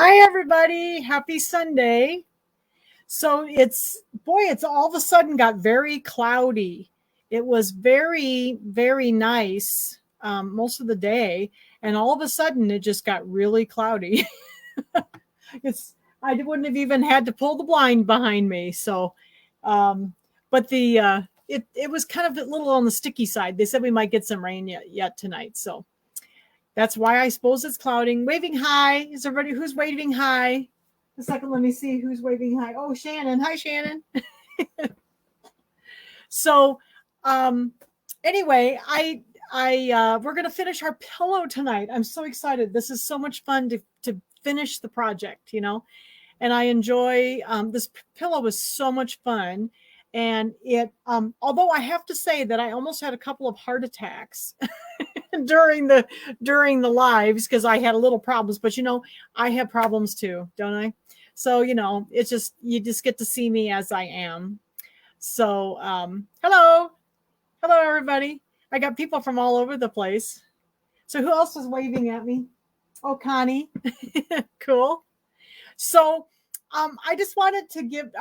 Hi, everybody. Happy Sunday. So it's all of a sudden got very cloudy. It was very, very nice most of the day. And all of a sudden it just got really cloudy. it's, I wouldn't have even had to pull the blind behind me. So, but it was kind of a little on the sticky side. They said we might get some rain yet tonight. So that's why I suppose it's clouding. Waving hi. Is everybody who's waving hi? A second, let me see who's waving hi. Oh, Shannon. Hi, Shannon. So, um, anyway, we're gonna finish our pillow tonight. I'm so excited. This is so much fun to finish the project, and I enjoy this pillow was so much fun. And although I have to say that I almost had a couple of heart attacks during the lives because I had a little problems, but I have problems too, don't I? So it's just you just get to see me as I am. So hello everybody. I got people from all over the place. So who else is waving at me? Oh, Connie. Cool. So I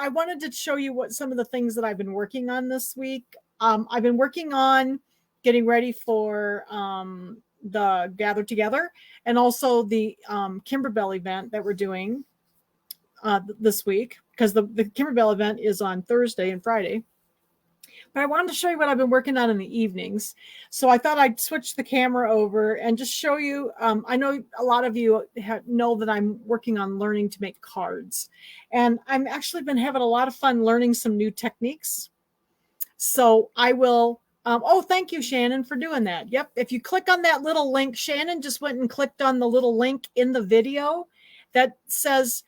wanted to show you what some of the things that I've been working on this week. I've been working on getting ready for the Gather Together and also the Kimberbell event that we're doing this week, because the Kimberbell event is on Thursday and Friday. But I wanted to show you what I've been working on in the evenings. So I thought I'd switch the camera over and just show you. I know a lot of you know that I'm working on learning to make cards. And I'm actually been having a lot of fun learning some new techniques. So I will, thank you, Shannon, for doing that. Yep, if you click on that little link, Shannon just went and clicked on the little link in the video that says,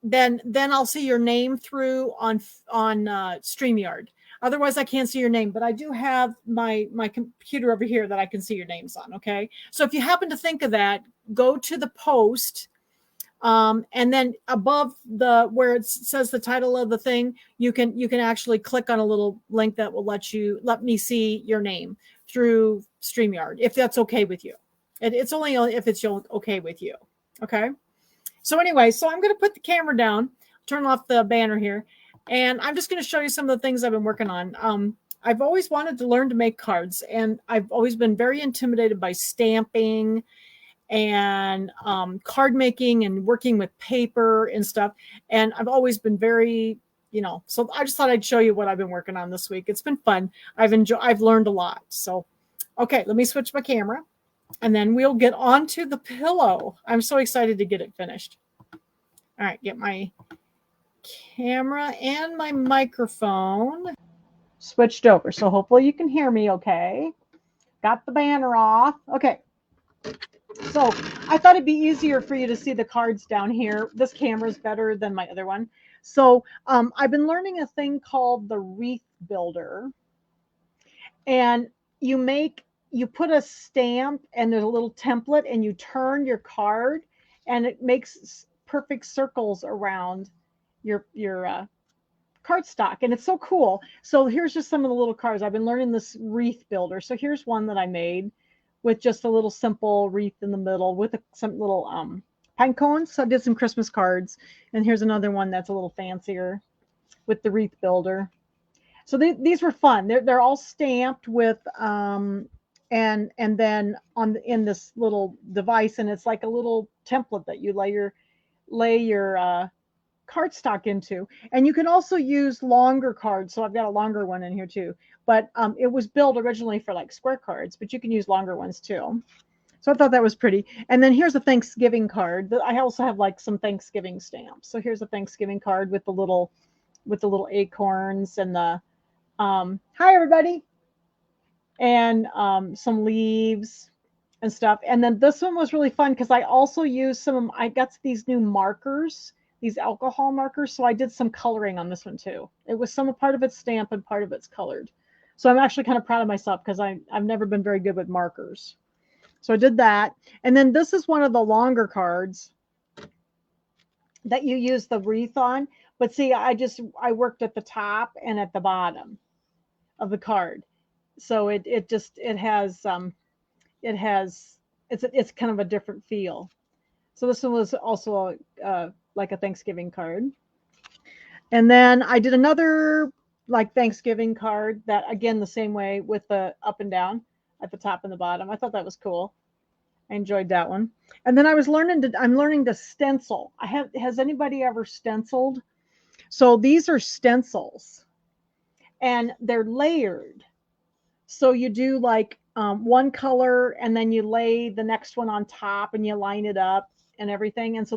then I'll see your name through on StreamYard. Otherwise, I can't see your name, but I do have my computer over here that I can see your names on, okay? So if you happen to think of that, go to the post, and then above where it says the title of the thing, you can actually click on a little link that will let me see your name through StreamYard, if that's okay with you. It's only if it's okay with you, okay? So anyway, I'm going to put the camera down, turn off the banner here, and I'm just going to show you some of the things I've been working on. I've always wanted to learn to make cards, and I've always been very intimidated by stamping and card making and working with paper and stuff. And I've always been very, so I just thought I'd show you what I've been working on this week. It's been fun. I've learned a lot. So, okay, let me switch my camera. And then we'll get on to the pillow. I'm so excited to get it finished. All right, get my camera and my microphone switched over. So hopefully you can hear me okay. Got the banner off. Okay. So I thought it'd be easier for you to see the cards down here. This camera is better than my other one. So I've been learning a thing called the wreath builder. And you put a stamp and there's a little template and you turn your card and it makes perfect circles around your cardstock, and it's so cool. So here's just some of the little cards. I've been learning this wreath builder. So here's one that I made with just a little simple wreath in the middle with some little pine cones. So I did some Christmas cards, and here's another one that's a little fancier with the wreath builder. So these were fun. They're all stamped with and then in this little device, and it's like a little template that you lay your cardstock into. And you can also use longer cards. So I've got a longer one in here too. But it was built originally for like square cards, but you can use longer ones too. So I thought that was pretty. And then here's a Thanksgiving card. I also have like some Thanksgiving stamps. So here's a Thanksgiving card with the little acorns and the hi everybody, and some leaves and stuff. And then this one was really fun because I also used I got these new markers, these alcohol markers. So I did some coloring on this one too. It was part of it's stamped and part of it's colored. So I'm actually kind of proud of myself because I've never been very good with markers. So I did that. And then this is one of the longer cards that you use the wreath on. But see, I worked at the top and at the bottom of the card. So it's kind of a different feel. So this one was also like a Thanksgiving card. And then I did another like Thanksgiving card that again the same way with the up and down at the top and the bottom. I thought that was cool. I enjoyed that one. And then I'm learning to stencil. Has anybody ever stenciled? So these are stencils and they're layered. So you do like one color and then you lay the next one on top and you line it up and everything. And so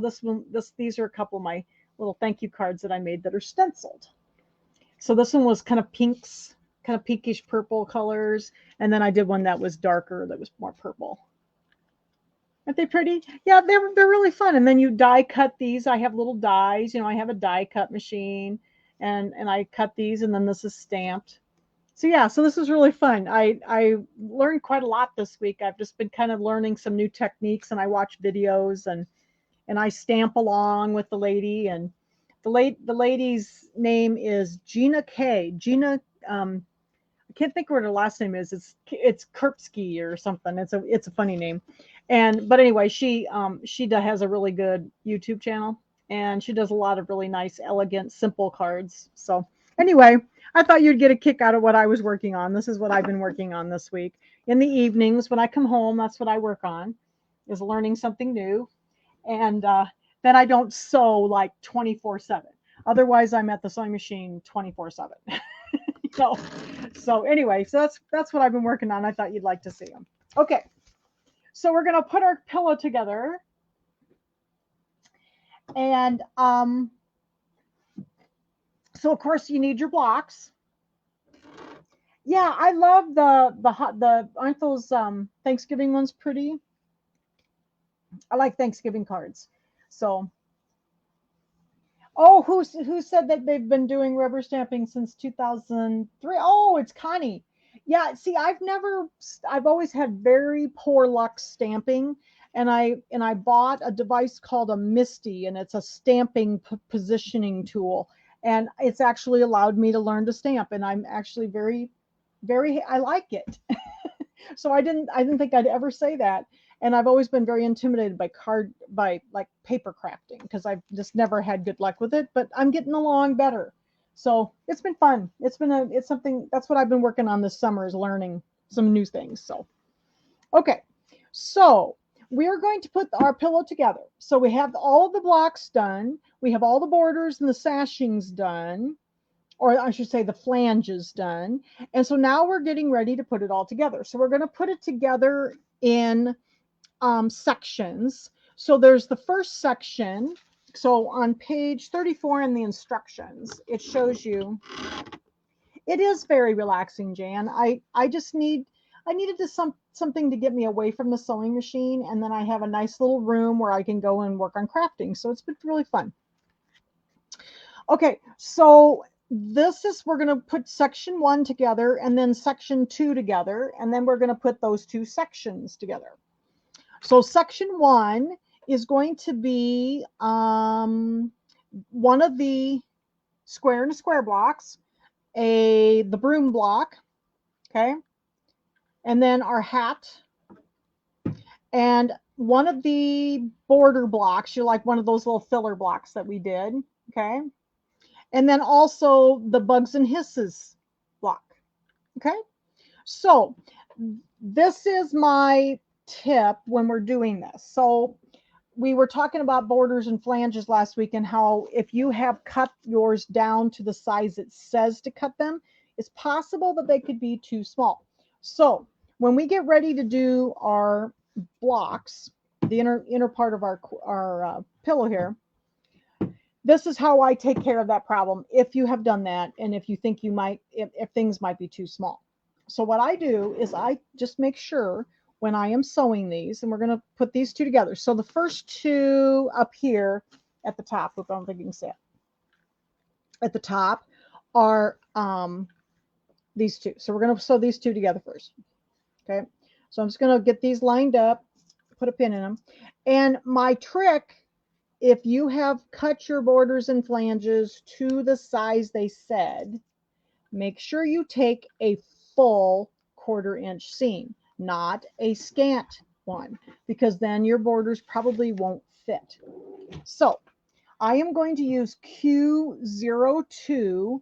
these are a couple of my little thank you cards that I made that are stenciled. So this one was kind of pinks, kind of pinkish purple colors. And then I did one that was darker, that was more purple. Aren't they pretty? Yeah, they're really fun. And then you die cut these. I have little dies. You know, I have a die cut machine, and I cut these, and then this is stamped. So yeah, so this is really fun. I learned quite a lot this week. I've just been kind of learning some new techniques, and I watch videos and I stamp along with the lady. And the lady's name is Gina K. Gina. I can't think what her last name is. It's Kirpsky or something. It's a funny name. And but anyway, she has a really good YouTube channel, and she does a lot of really nice, elegant, simple cards. So anyway, I thought you'd get a kick out of what I was working on. This is what I've been working on this week. In the evenings when I come home, that's what I work on, is learning something new. And then I don't sew like 24/7. Otherwise, I'm at the sewing machine 24/7. So anyway, so that's what I've been working on. I thought you'd like to see them. Okay, so we're gonna put our pillow together, and so of course you need your blocks. Yeah, I love the aren't those Thanksgiving ones pretty? I like Thanksgiving cards. So oh, who said that they've been doing rubber stamping since 2003? Oh, it's Connie. Yeah, see, I've always had very poor luck stamping, and I bought a device called a Misty, and it's a stamping positioning tool, and it's actually allowed me to learn to stamp, and I'm actually very I like it. So I didn't think I'd ever say that. And I've always been very intimidated by like paper crafting because I've just never had good luck with it, but I'm getting along better. So it's been fun. It's something that's what I've been working on this summer, is learning some new things. So okay. So we're going to put our pillow together. So we have all of the blocks done. We have all the borders and the sashings done, or I should say the flanges done. And so now we're getting ready to put it all together. So we're going to put it together in sections. So there's the first section. So on page 34 in the instructions, it shows you. It is very relaxing, Jan. I needed something to get me away from the sewing machine, and then I have a nice little room where I can go and work on crafting. So it's been really fun. Okay, so we're going to put section 1 together and then section 2 together, and then we're going to put those two sections together. So section 1 is going to be one of the square and a square blocks, the broom block, okay, and then our hat, and one of the border blocks, you're like one of those little filler blocks that we did, okay, and then also the bugs and hisses block, okay. So this is my tip when we're doing this. So we were talking about borders and flanges last week, and how if you have cut yours down to the size it says to cut them, it's possible that they could be too small. So when we get ready to do our blocks, the inner part of our pillow here, this is how I take care of that problem if you have done that, and if you think you might, if things might be too small. So what I do is I just make sure when I am sewing these, and we're going to put these two together. So the first two up here at the top, I don't think you can see it, at the top are these two. So we're going to sew these two together first. Okay. So I'm just going to get these lined up, put a pin in them. And my trick, if you have cut your borders and flanges to the size they said, make sure you take a full 1/4 inch seam, not a scant one, because then your borders probably won't fit. So I am going to use Q02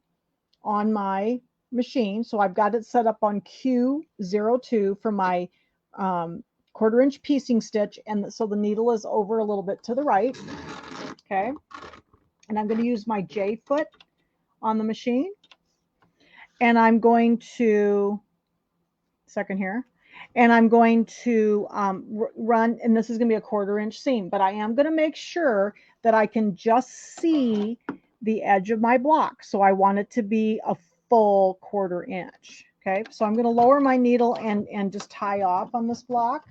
on my machine. So I've got it set up on Q02 for my 1/4 inch piecing stitch. And so the needle is over a little bit to the right. Okay. And I'm going to use my J foot on the machine. And I'm going to, second here, and I'm going to run, and this is going to be a 1/4 inch seam, but I am going to make sure that I can just see the edge of my block. So I want it to be a full 1/4 inch. Okay, so I'm going to lower my needle and just tie off on this block.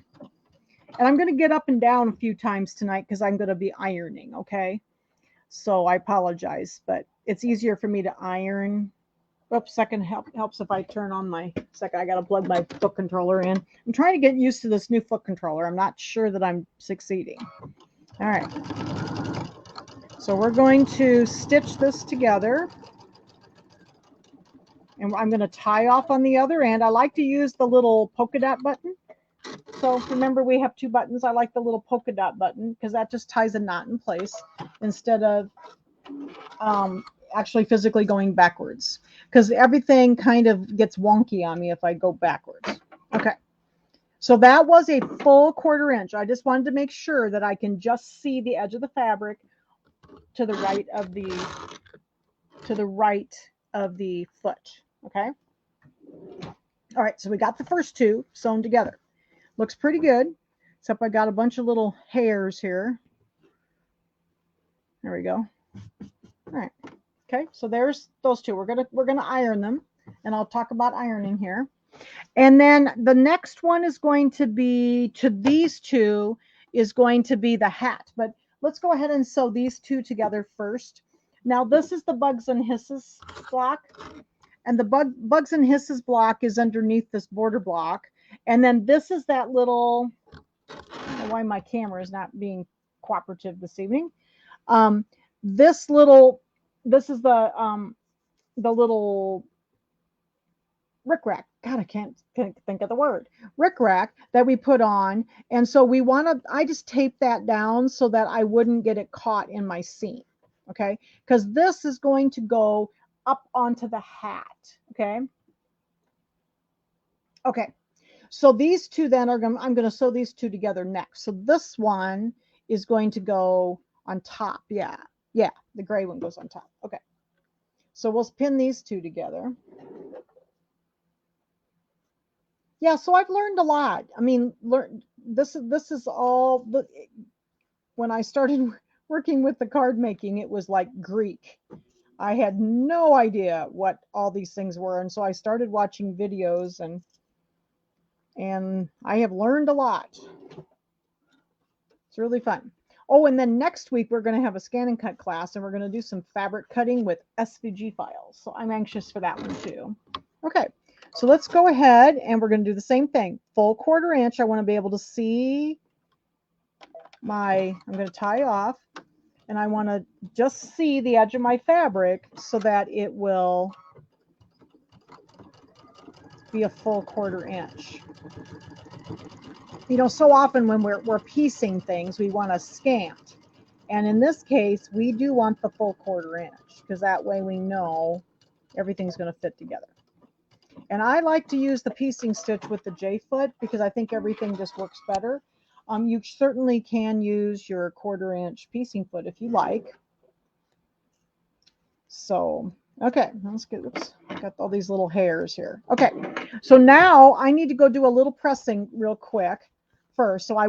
And I'm going to get up and down a few times tonight because I'm going to be ironing. Okay, so I apologize, but it's easier for me to iron. Oops, second helps if I turn on my second. I got to plug my foot controller in. I'm trying to get used to this new foot controller. I'm not sure that I'm succeeding. All right. So we're going to stitch this together. And I'm going to tie off on the other end. I like to use the little polka dot button. So remember, we have 2 buttons. I like the little polka dot button because that just ties a knot in place instead of actually physically going backwards, because everything kind of gets wonky on me if I go backwards. Okay, so that was a full 1/4 inch. I just wanted to make sure that I can just see the edge of the fabric to the right of the foot. Okay. All right, so we got the first 2 sewn together. Looks pretty good, except I got a bunch of little hairs here. There we go. All right. Okay, so there's those 2. We're gonna iron them, and I'll talk about ironing here. And then the next one is going to be, to these 2 is going to be the hat. But let's go ahead and sew these 2 together first. Now this is the Bugs and Hisses block, and the Bugs and Hisses block is underneath this border block. And then this is that little, I don't know why my camera is not being cooperative this evening. This is the little rickrack. God, I can't think of the word. Rickrack that we put on. And so I just taped that down so that I wouldn't get it caught in my seam. Okay. Because this is going to go up onto the hat. Okay. Okay. So these 2 then I'm going to sew these 2 together next. So this one is going to go on top. Yeah. Yeah. The gray one goes on top. Okay. So we'll pin these 2 together. Yeah, so I've learned a lot. I mean, this is all, when I started working with the card making, it was like Greek. I had no idea what all these things were, and so I started watching videos, and I have learned a lot. It's really fun. Oh, and then next week we're going to have a scan and cut class, and we're going to do some fabric cutting with SVG files. So I'm anxious for that one too. Okay, so let's go ahead and we're going to do the same thing. Full 1/4 inch. I want to be able to see I'm going to tie off, and I want to just see the edge of my fabric so that it will be a full 1/4 inch. You know, so often when we're piecing things, we want a scant. And in this case, we do want the full 1/4 inch because that way we know everything's going to fit together. And I like to use the piecing stitch with the J foot because I think everything just works better. You certainly can use your 1/4 inch piecing foot if you like. So, okay, let's get, oops, I got all these little hairs here. Okay, so now I need to go do a little pressing real quick first. So I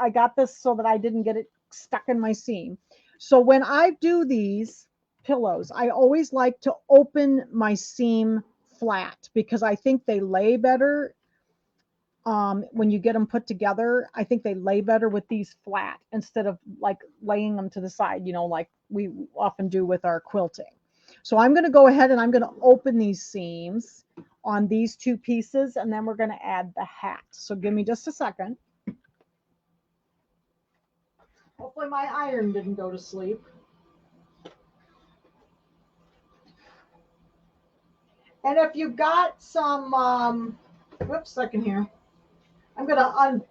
got this so that I didn't get it stuck in my seam. So when I do these pillows, I always like to open my seam flat because I think they lay better. When you get them put together, I think they lay better with these flat instead of like laying them to the side, you know, like we often do with our quilting. So I'm going to go ahead and I'm going to open these seams on these 2 pieces, and then we're going to add the hat. So give me just a second. Hopefully my iron didn't go to sleep. And if you've got some, whoops, second here. I'm going to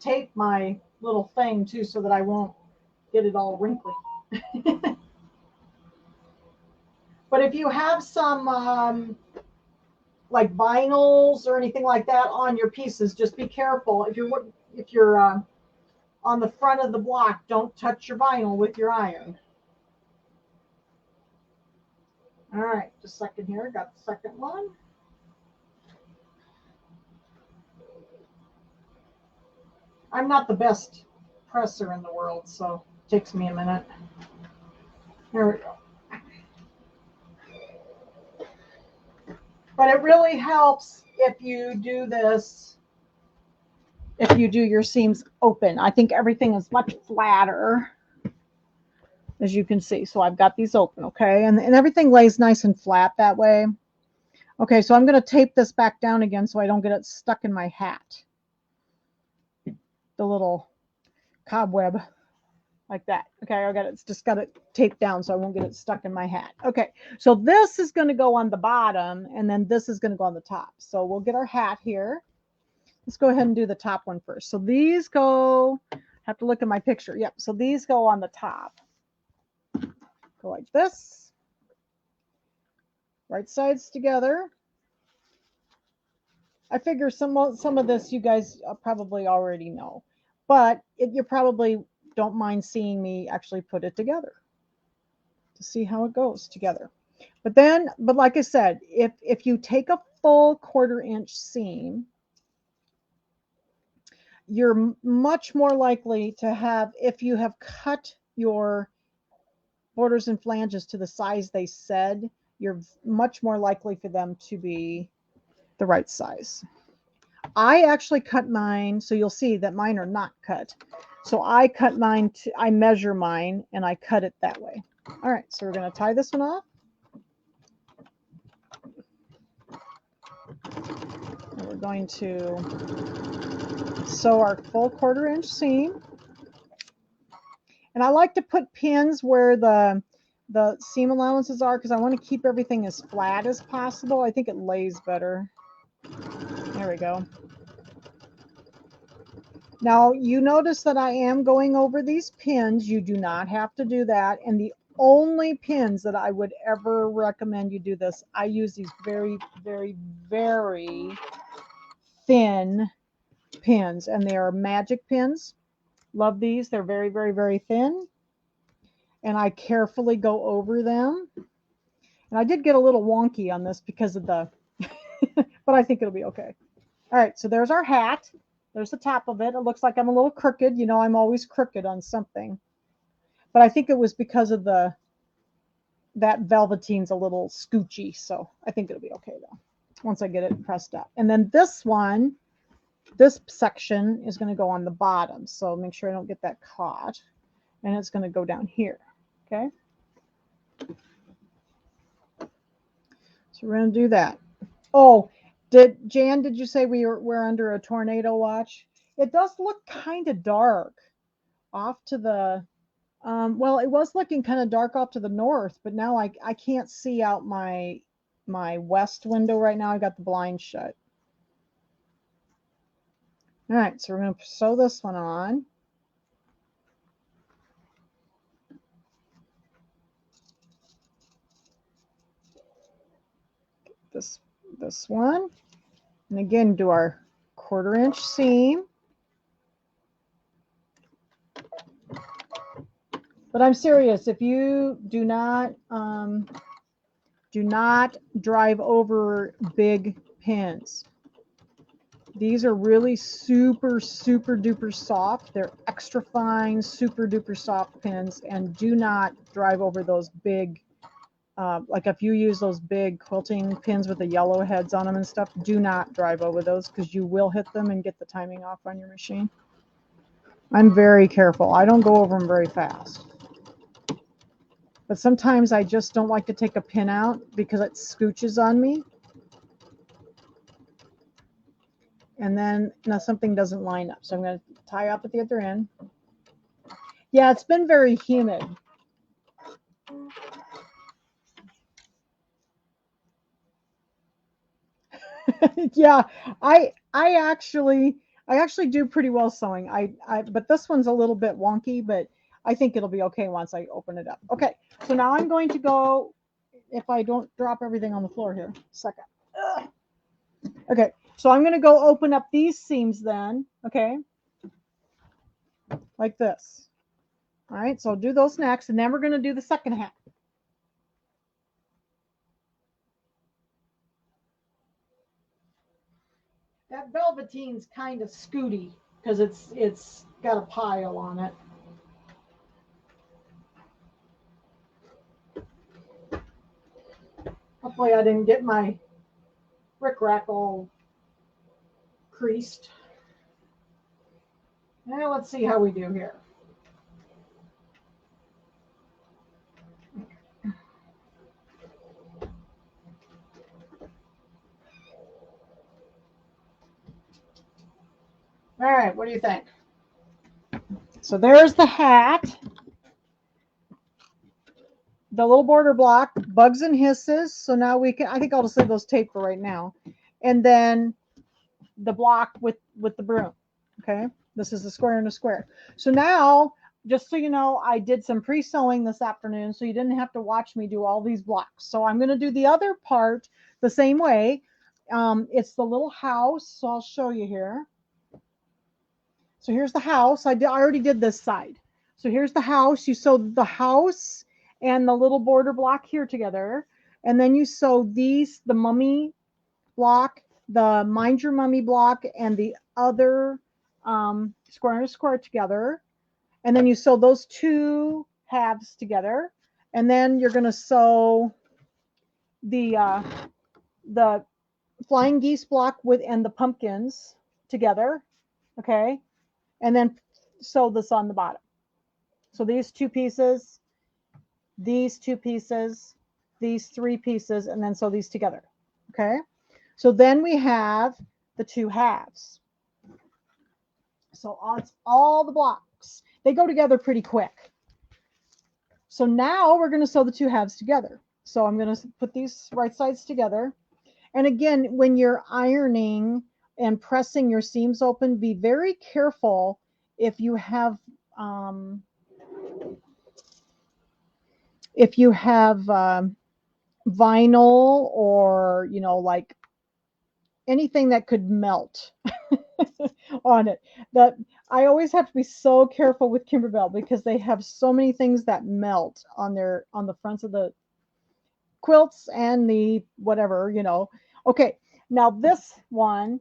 untape my little thing too, so that I won't get it all wrinkly. But if you have some like vinyls or anything like that on your pieces, just be careful. If you're on the front of the block, don't touch your vinyl with your iron. All right, just a second here. Got the second one. I'm not the best presser in the world, so it takes me a minute. There we go. But it really helps if you do this, if you do your seams open. I think everything is much flatter, as you can see. So I've got these open, okay? And everything lays nice and flat that way. Okay, so I'm going to tape this back down again so I don't get it stuck in my hat. The little cobweb like that. Okay, I got it. It's just got it taped down so I won't get it stuck in my hat. Okay, so this is going to go on the bottom, and then this is going to go on the top. So we'll get our hat here. Let's go ahead and do the top one first. So these go, have to look at my picture. Yep, so these go on the top. Go like this. Right sides together. I figure some of this you guys probably already know, but you probably don't mind seeing me actually put it together to see how it goes together. But like I said, if you take a full 1/4 inch seam, you're much more likely to have, if you have cut your borders and flanges to the size they said, you're much more likely for them to be the right size. I actually cut mine, so you'll see that mine are not cut. So I cut mine, I measure mine, and I cut it that way. All right, so we're going to tie this one off. And we're going to sew our full 1/4 inch seam. And I like to put pins where the seam allowances are because I want to keep everything as flat as possible. I think it lays better. There we go. Now, you notice that I am going over these pins. You do not have to do that. And the only pins that I would ever recommend you do this, I use these very, very, very thin pins. And they are magic pins. Love these. They're very, very, very thin. And I carefully go over them. And I did get a little wonky on this because of the, but I think it'll be okay. All right, so there's our hat. There's the top of it. It looks like I'm a little crooked. You know, I'm always crooked on something. But I think it was because of that velveteen's a little scoochy. So I think it'll be okay though, once I get it pressed up. And then this one, this section is going to go on the bottom. So make sure I don't get that caught. And it's going to go down here. Okay. So we're going to do that. Oh, Jan, did you say we're under a tornado watch? It does look kind of dark off to the, well, it was looking kind of dark off to the north, but now I can't see out my west window right now. I got the blind shut. All right, so we're going to sew this one on. This one. And again, do our 1/4 inch seam. But I'm serious, if you do not drive over big pins. These are really super, super duper soft. They're extra fine, super duper soft pins, and do not drive over those big, like if you use those big quilting pins with the yellow heads on them and stuff, do not drive over those because you will hit them and get the timing off on your machine. I'm very careful. I don't go over them very fast. But sometimes I just don't like to take a pin out because it scooches on me. And then now something doesn't line up. So I'm going to tie up at the other end. Yeah, it's been very humid. Yeah, I actually, I actually do pretty well sewing. But this one's a little bit wonky, but I think it'll be okay once I open it up. Okay, so now I'm going to go, if I don't drop everything on the floor here, second. Ugh. Okay, so I'm going to go open up these seams then, okay, like this. All right, so I'll do those next, and then we're going to do the second half. That velveteen's kind of scooty because it's got a pile on it. Hopefully I didn't get my rickrack all creased. Now let's see how we do here. All right, what do you think? So there's the hat. The little border block, bugs and hisses. So now we can, I think I'll just leave those taped for right now. And then the block with the broom. Okay, this is a square and a square. So now, just so you know, I did some pre-sewing this afternoon, so you didn't have to watch me do all these blocks. So I'm going to do the other part the same way. It's the little house, so I'll show you here. So here's the house. I already did this side. So here's the house. You sew the house and the little border block here together, and then you sew these, the mummy block, the Mind Your Mummy block, and the other square and a square together, and then you sew those two halves together, and then you're going to sew the flying geese block with and the pumpkins together, okay, and then sew this on the bottom. So these two pieces, these two pieces, these three pieces, and then sew these together, okay. So then we have the two halves. So it's all the blocks. They go together pretty quick. So now we're going to sew the two halves together. So I'm going to put these right sides together. And again, when you're ironing and pressing your seams open, be very careful if you have vinyl or, you know, like anything that could melt on it. That I always have to be so careful with Kimberbell because they have so many things that melt on the fronts of the quilts and the whatever, you know. Okay, now this one,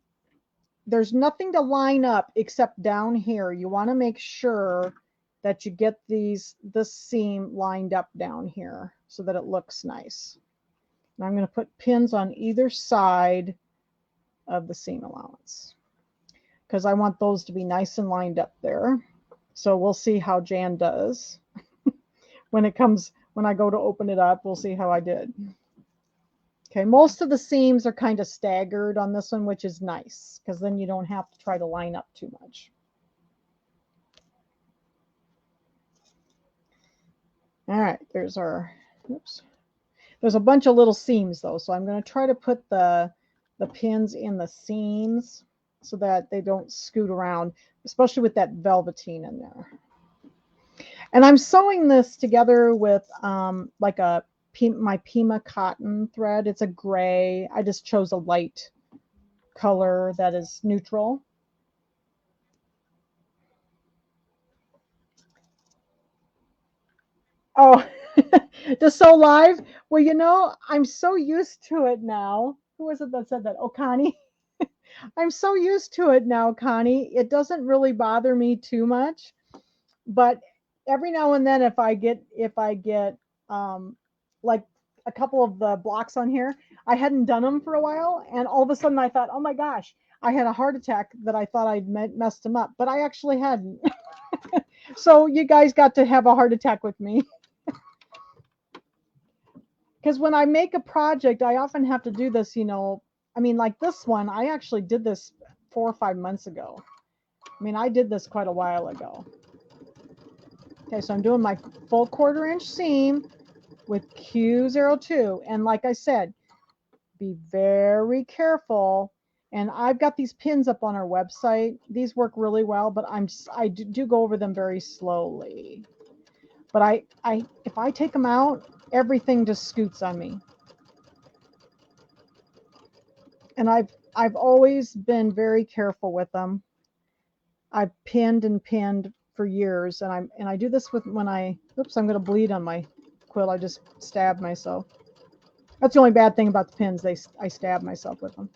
there's nothing to line up except down here. You want to make sure that you get this seam lined up down here so that it looks nice. And I'm going to put pins on either side of the seam allowance because I want those to be nice and lined up there. So we'll see how Jan does when I go to open it up. We'll see how I did. Okay, most of the seams are kind of staggered on this one, which is nice because then you don't have to try to line up too much. All right, there's our, oops. There's a bunch of little seams though, so I'm going to try to put the pins in the seams so that they don't scoot around, especially with that velveteen in there. And I'm sewing this together with like my Pima cotton thread. It's a gray. I just chose a light color that is neutral. Oh, to sew live? Well, you know, I'm so used to it now. Who was it that said that? Oh, Connie. I'm so used to it now, Connie. It doesn't really bother me too much, but every now and then, if I get like a couple of the blocks on here, I hadn't done them for a while, and all of a sudden I thought, oh my gosh, I had a heart attack that I thought I'd messed them up, but I actually hadn't. So you guys got to have a heart attack with me. Because when I make a project, I often have to do this, you know. I mean, like this one, I actually did this 4 or 5 months ago. I mean, I did this quite a while ago. Okay, so I'm doing my full 1/4 inch seam with Q02. And like I said, be very careful And I've got these pins up on our website. These work really well, but I do go over them very slowly. But if I take them out, everything just scoots on me. And I've always been very careful with them. I've pinned and pinned for years, and I do this with when oops, I'm going to bleed on my quill. I just stabbed myself. That's the only bad thing about the pins. I stab myself with them.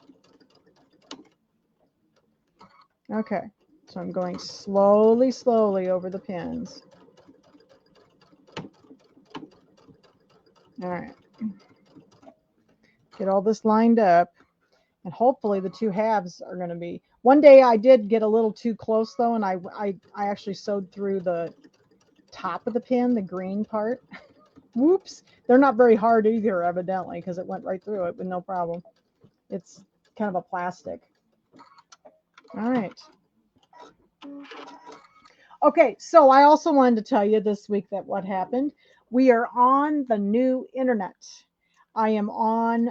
Okay, so I'm going slowly, slowly over the pins. All right. Get all this lined up, and hopefully the two halves are going to be. One day I did get a little too close though, and I actually sewed through the top of the pin, the green part. Whoops. They're not very hard either, evidently, because it went right through it with no problem. It's kind of a plastic. All right. Okay, so I also wanted to tell you this week that what happened. We are on the new internet. I am on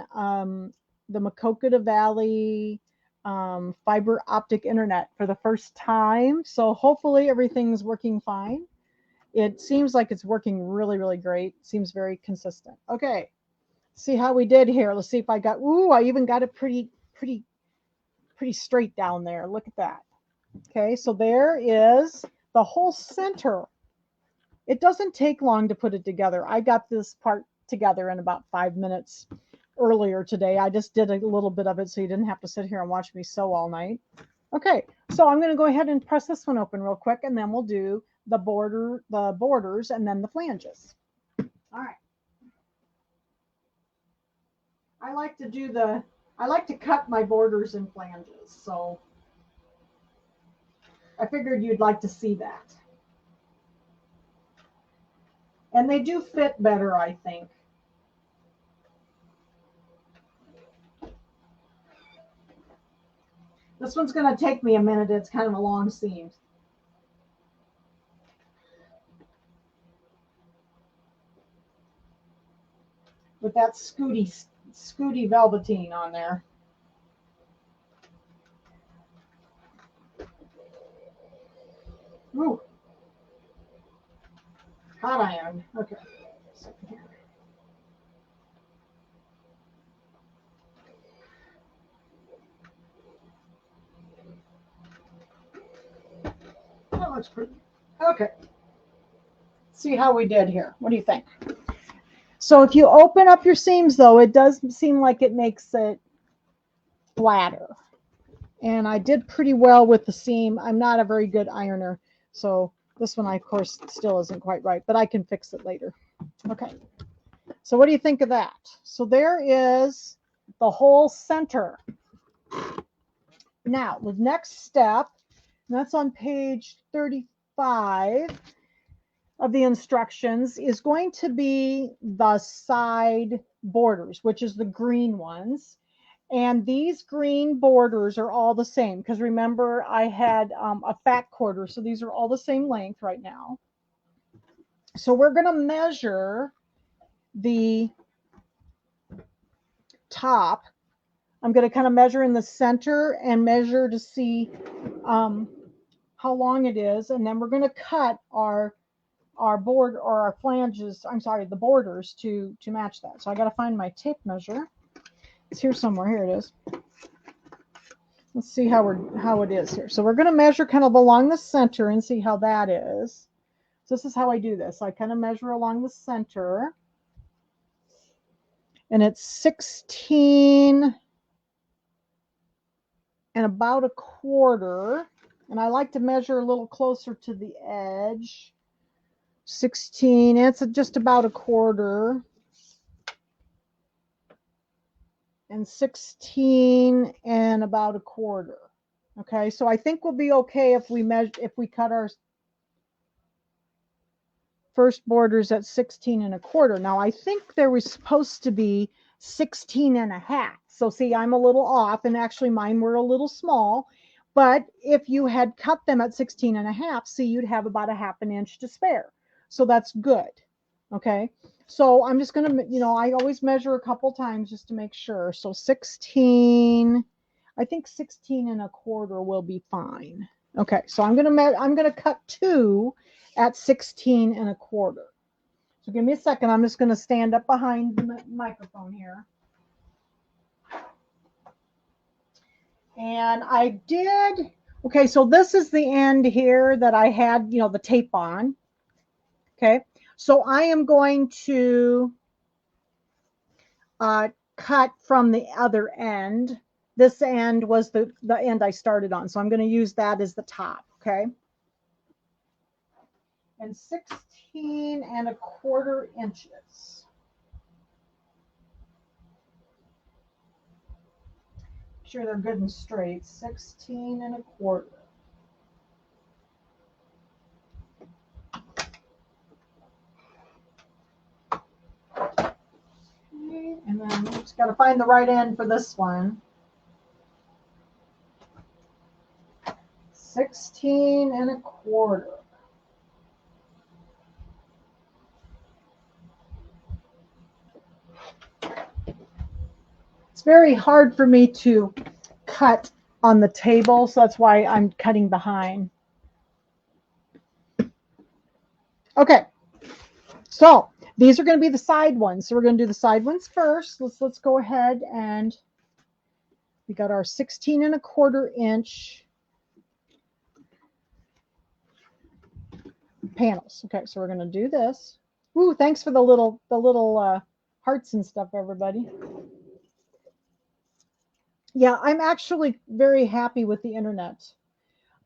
the Maquoketa Valley fiber optic internet for the first time. So hopefully everything's working fine. It seems like it's working really, really great. Seems very consistent. Okay, see how we did here. Let's see if I got, ooh, I even got it pretty straight down there. Look at that. Okay, so there is the whole center. It doesn't take long to put it together. I got this part together in about 5 minutes earlier today. I just did a little bit of it so you didn't have to sit here and watch me sew all night. Okay, so I'm going to go ahead and press this one open real quick, and then we'll do the borders, and then the flanges. All right. I like to cut my borders and flanges, so I figured you'd like to see that. And they do fit better, I think. This one's going to take me a minute. It's kind of a long seam. With that scooty velveteen on there. Ooh. Hot iron. Okay. That looks pretty. Okay. See how we did here. What do you think? So if you open up your seams, though, it does seem like it makes it flatter. And I did pretty well with the seam. I'm not a very good ironer, so this one, of course, still isn't quite right, but I can fix it later. Okay. So what do you think of that? So there is the whole center. Now, the next step, and that's on page 35 of the instructions, is going to be the side borders, which is the green ones. And these green borders are all the same, because remember I had a fat quarter, so these are all the same length right now. So we're going to measure the top. I'm going to kind of measure in the center and measure to see how long it is, and then we're going to cut our board or our flanges, I'm sorry, the borders to match that. So I got to find my tape measure. It's here somewhere. Here it is. Let's see how it is here. So we're going to measure kind of along the center and see how that is. So this is how I do this. I kind of measure along the center, and it's 16 and about a quarter. And I like to measure a little closer to the edge. 16, and it's just about a quarter. And 16 and about a quarter. Okay, so I think we'll be okay if we cut our first borders at 16 and a quarter. Now I think there was supposed to be 16 and a half. So see, I'm a little off, and actually mine were a little small. But if you had cut them at 16 and a half, see, you'd have about a ½ an inch to spare. So that's good. Okay. So I'm just going to, I always measure a couple times just to make sure. So 16, I think 16 1/4 will be fine. Okay, so I'm gonna cut 2 at 16 1/4. So give me a second. I'm just gonna stand up behind the microphone here. And I did, okay, so this is the end here that I had, you know, the tape on. Okay, so I am going to cut from the other end. This end was the end I started on, so I'm going to use that as the top. Okay, and 16 1/4 inches. Make sure they're good and straight. 16 1/4. And then just got to find the right end for this one. 16 1/4. It's very hard for me to cut on the table, so that's why I'm cutting behind. Okay, so these are going to be the side ones. So we're going to do the side ones first. Let's go ahead, and we got our 16 1/4 inch panels. Okay, so we're going to do this. Ooh, thanks for the little hearts and stuff, everybody. Yeah, I'm actually very happy with the internet.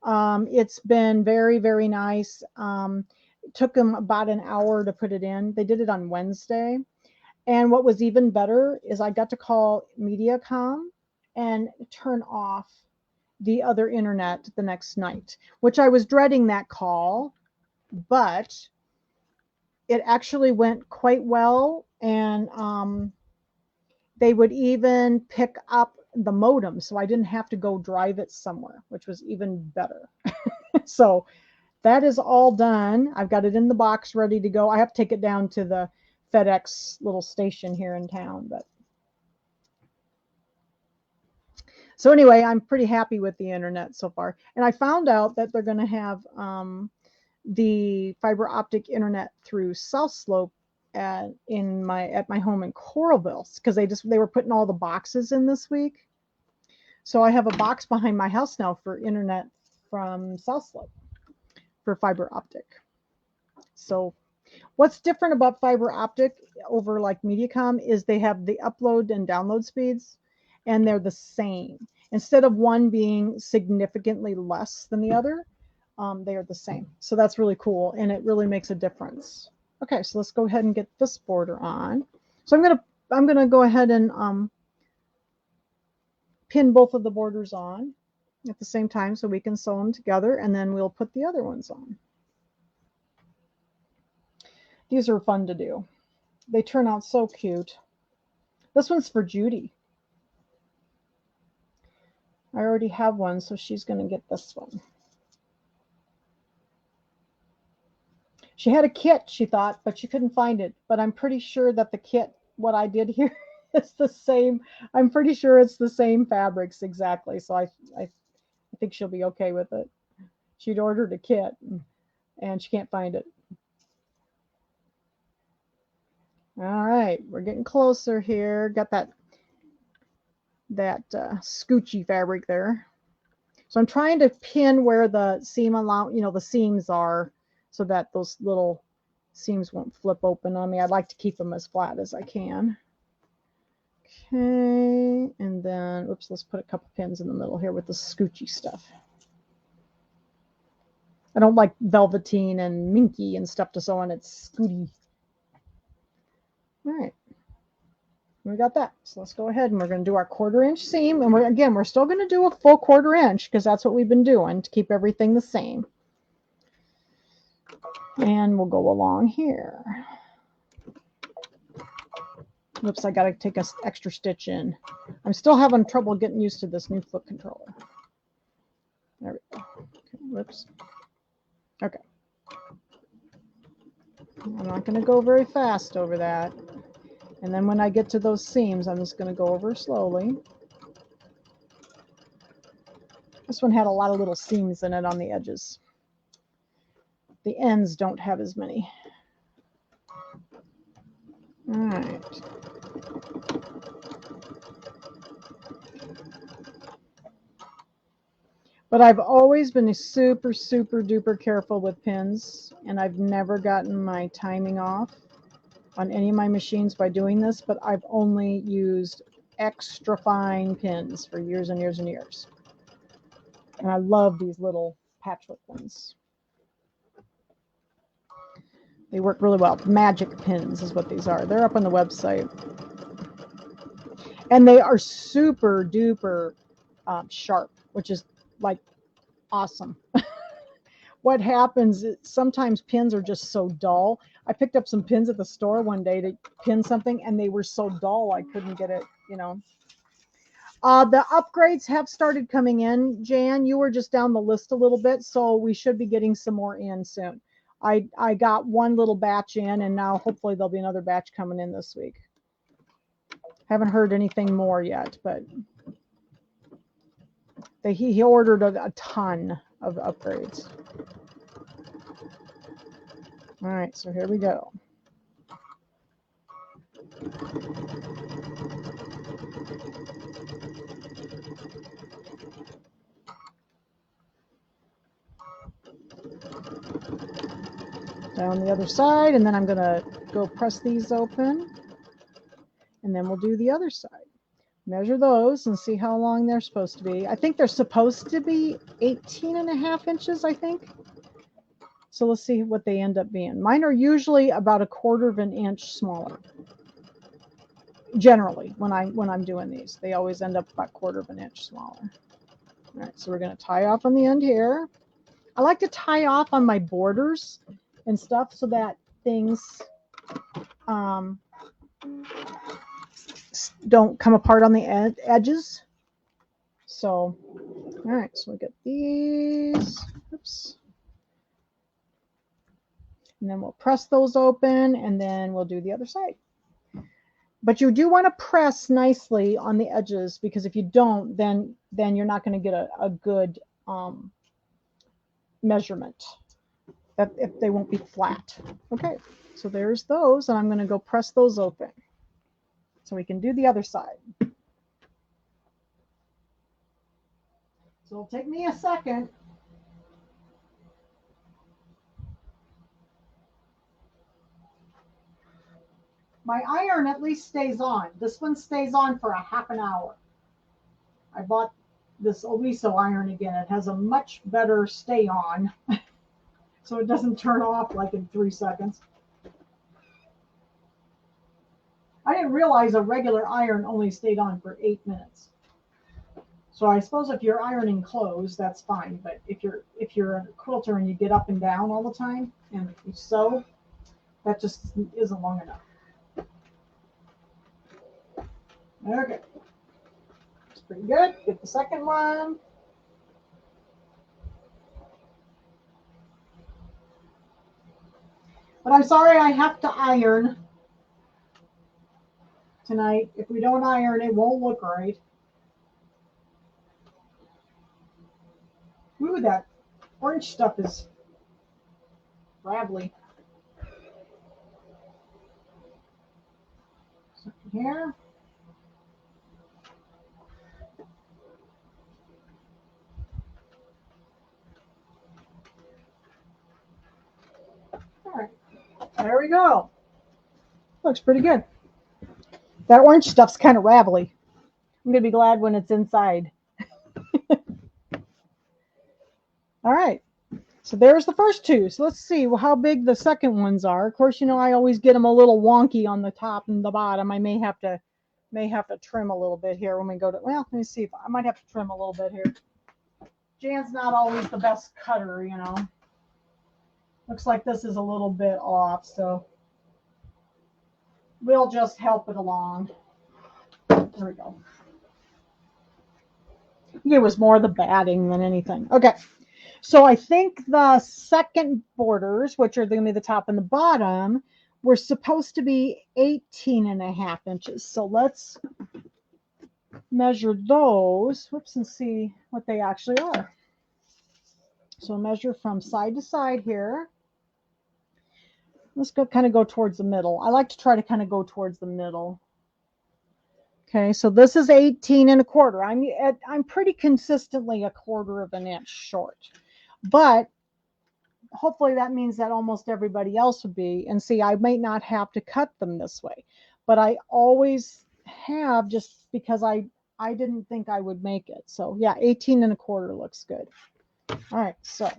It's been very, very nice. It took them about an hour to put it in. They did it on Wednesday. And what was even better is I got to call MediaCom and turn off the other internet the next night, which I was dreading that call, but it actually went quite well. And they would even pick up the modem, so I didn't have to go drive it somewhere, which was even better. So that is all done. I've got it in the box ready to go. I have to take it down to the FedEx little station here in town. But so anyway, I'm pretty happy with the internet so far. And I found out that they're going to have the fiber optic internet through South Slope at my home in Coralville, because they were putting all the boxes in this week. So I have a box behind my house now for internet from South Slope for fiber optic. So what's different about fiber optic over like MediaCom is they have the upload and download speeds, and they're the same. Instead of one being significantly less than the other, they are the same. So that's really cool, and it really makes a difference. Okay, so let's go ahead and get this border on. So I'm gonna go ahead and pin both of the borders on at the same time so we can sew them together, and then we'll put the other ones on. These are fun to do. They turn out so cute. This one's for Judy. I already have one, so she's going to get this one. She had a kit, she thought, but she couldn't find it. But I'm pretty sure that the kit, what I did here, is the same. I'm pretty sure it's the same fabrics exactly. So I think she'll be okay with it. She'd ordered a kit, and she can't find it. All right, we're getting closer here. Got that scoochy fabric there. So I'm trying to pin where the seam the seams are, so that those little seams won't flip open on me. I'd like to keep them as flat as I can. Okay, and then, oops, let's put a couple pins in the middle here with the scoochy stuff. I don't like velveteen and minky and stuff to sew on. It's scooty. All right, we got that. So let's go ahead and we're going to do our 1/4 inch seam. And we're still going to do a full 1/4 inch because that's what we've been doing to keep everything the same. And we'll go along here. Oops, I got to take an extra stitch in. I'm still having trouble getting used to this new foot controller. There we go. Okay, whoops. Okay. I'm not going to go very fast over that. And then when I get to those seams, I'm just going to go over slowly. This one had a lot of little seams in it on the edges. The ends don't have as many. All right. But I've always been super, super duper careful with pins, and I've never gotten my timing off on any of my machines by doing this, but I've only used extra fine pins for years and years and years. And I love these little patchwork ones. They work really well. Magic pins is what these are. They're up on the website. And they are super duper sharp, which is like awesome. What happens is sometimes pins are just so dull. I picked up some pins at the store one day to pin something, and they were so dull I couldn't get it, you know. The upgrades have started coming in, Jan. You were just down the list a little bit, so we should be getting some more in soon. I got one little batch in, and now hopefully there'll be another batch coming in this week. Haven't heard anything more yet, but he ordered a ton of upgrades. All right, so here we go. Down the other side, and then I'm going to go press these open, and then we'll do the other side. Measure those and see how long they're supposed to be. I think they're supposed to be 18.5 inches, I think. So let's see what they end up being. Mine are usually about 1/4 of an inch smaller. Generally, when I'm doing these, they always end up about 1/4 of an inch smaller. All right, so we're going to tie off on the end here. I like to tie off on my borders and stuff so that things don't come apart on the edges. So, all right, so we get these. Oops. And then we'll press those open, and then we'll do the other side. But you do want to press nicely on the edges, because if you don't, then you're not going to get a good measurement. If they won't be flat. Okay, so there's those, and I'm going to go press those open so we can do the other side. So it'll take me a second. My iron at least stays on. This one stays on for a half an hour. I bought this Oliso iron again. It has a much better stay on, so it doesn't turn off like in 3 seconds. I didn't realize a regular iron only stayed on for 8 minutes. So I suppose if you're ironing clothes, that's fine. But if you're a quilter and you get up and down all the time and you sew, that just isn't long enough. Okay, it's pretty good. Get the second one. But I'm sorry I have to iron tonight. If we don't iron, it won't look right. Ooh, that orange stuff is ravelly. Something here. All right, there we go. Looks pretty good. That orange stuff's kind of ravelly. I'm going to be glad when it's inside. All right, so there's the first two. So let's see how big the second ones are. Of course, you know, I always get them a little wonky on the top and the bottom. I may have to trim a little bit here when we go to, well, let me see if I might have to trim a little bit here. Jan's not always the best cutter, you know. Looks like this is a little bit off, so we'll just help it along. There we go. It was more the batting than anything. Okay, so I think the second borders, which are going to be the top and the bottom, were supposed to be 18.5 inches. So let's measure those, whoops, and see what they actually are. So measure from side to side here. Let's go kind of go towards the middle. I like to try to kind of go towards the middle. Okay, so this is 18 1/4. I'm pretty consistently 1/4 of an inch short, but hopefully that means that almost everybody else would be. And see, I might not have to cut them this way, but I always have, just because I didn't think I would make it. So yeah, 18 1/4 looks good. All right, so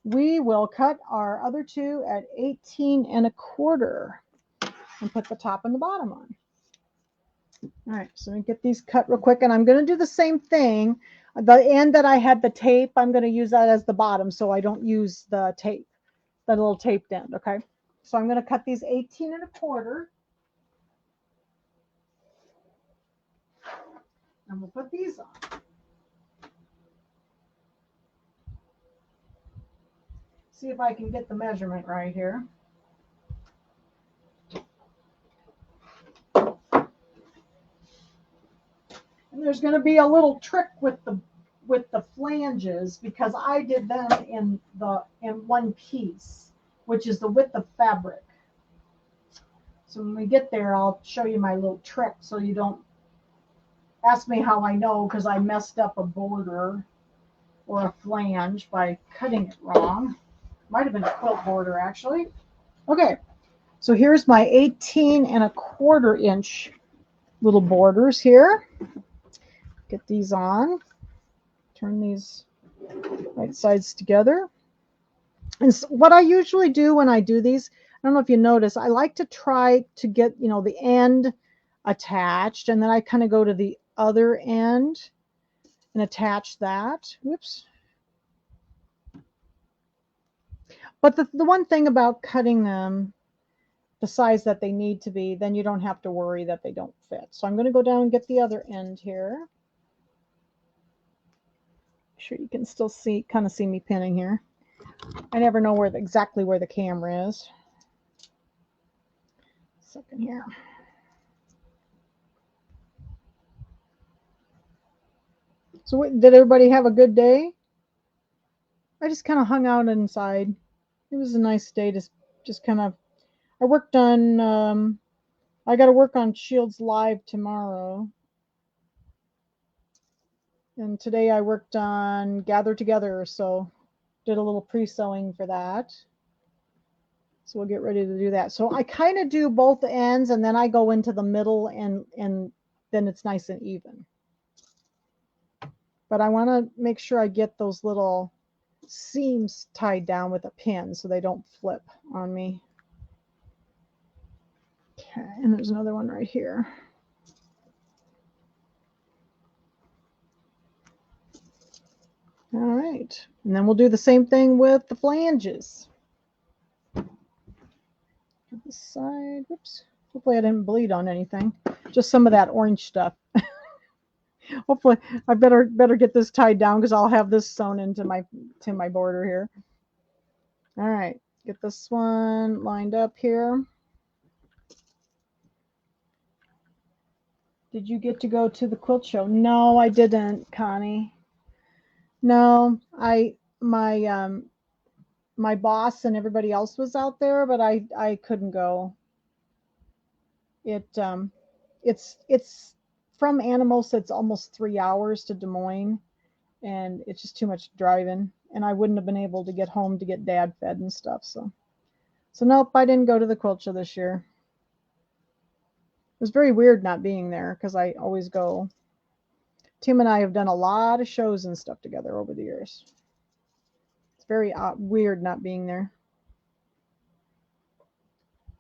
we will cut our other two at 18 1/4 and put the top and the bottom on. All right, so let me get these cut real quick, and I'm going to do the same thing. The end that I had the tape, I'm going to use that as the bottom, so I don't use the tape, the little taped end, okay? So I'm going to cut these 18 1/4. And we'll put these on. See if I can get the measurement right here. And there's going to be a little trick with the flanges, because I did them in one piece, which is the width of fabric. So when we get there, I'll show you my little trick, so you don't ask me how I know, because I messed up a border or a flange by cutting it wrong. Might have been a quilt border, actually. Okay, so here's my 18 1/4 inch little borders here. Get these on. Turn these right sides together. And so what I usually do when I do these, I don't know if you notice, I like to try to get, you know, the end attached, and then I kind of go to the other end and attach that. Whoops. But the one thing about cutting them the size that they need to be, then you don't have to worry that they don't fit. So I'm going to go down and get the other end here. Sure you can still see, kind of see me pinning here. I never know exactly where the camera is. Second here. So did everybody have a good day? I just kind of hung out inside. It was a nice day to just kind of, I worked on, I got to work on Shields Live tomorrow. And today I worked on Gather Together, so did a little pre-sewing for that. So we'll get ready to do that. So I kind of do both ends, and then I go into the middle, and then it's nice and even. But I want to make sure I get those little seams tied down with a pin so they don't flip on me. Okay, and there's another one right here. All right, and then we'll do the same thing with the flanges. This side, whoops. Hopefully I didn't bleed on anything. Just some of that orange stuff. Hopefully I better get this tied down, because I'll have this sewn into my border here. All right, get this one lined up here. Did you get to go to the quilt show? No, I didn't, Connie. No, my boss and everybody else was out there, but I couldn't go. It's from Animos, it's almost 3 hours to Des Moines, and it's just too much driving, and I wouldn't have been able to get home to get Dad fed and stuff. So nope, I didn't go to the quilt show this year. It was very weird not being there, because I always go. Tim and I have done a lot of shows and stuff together over the years. It's very weird not being there.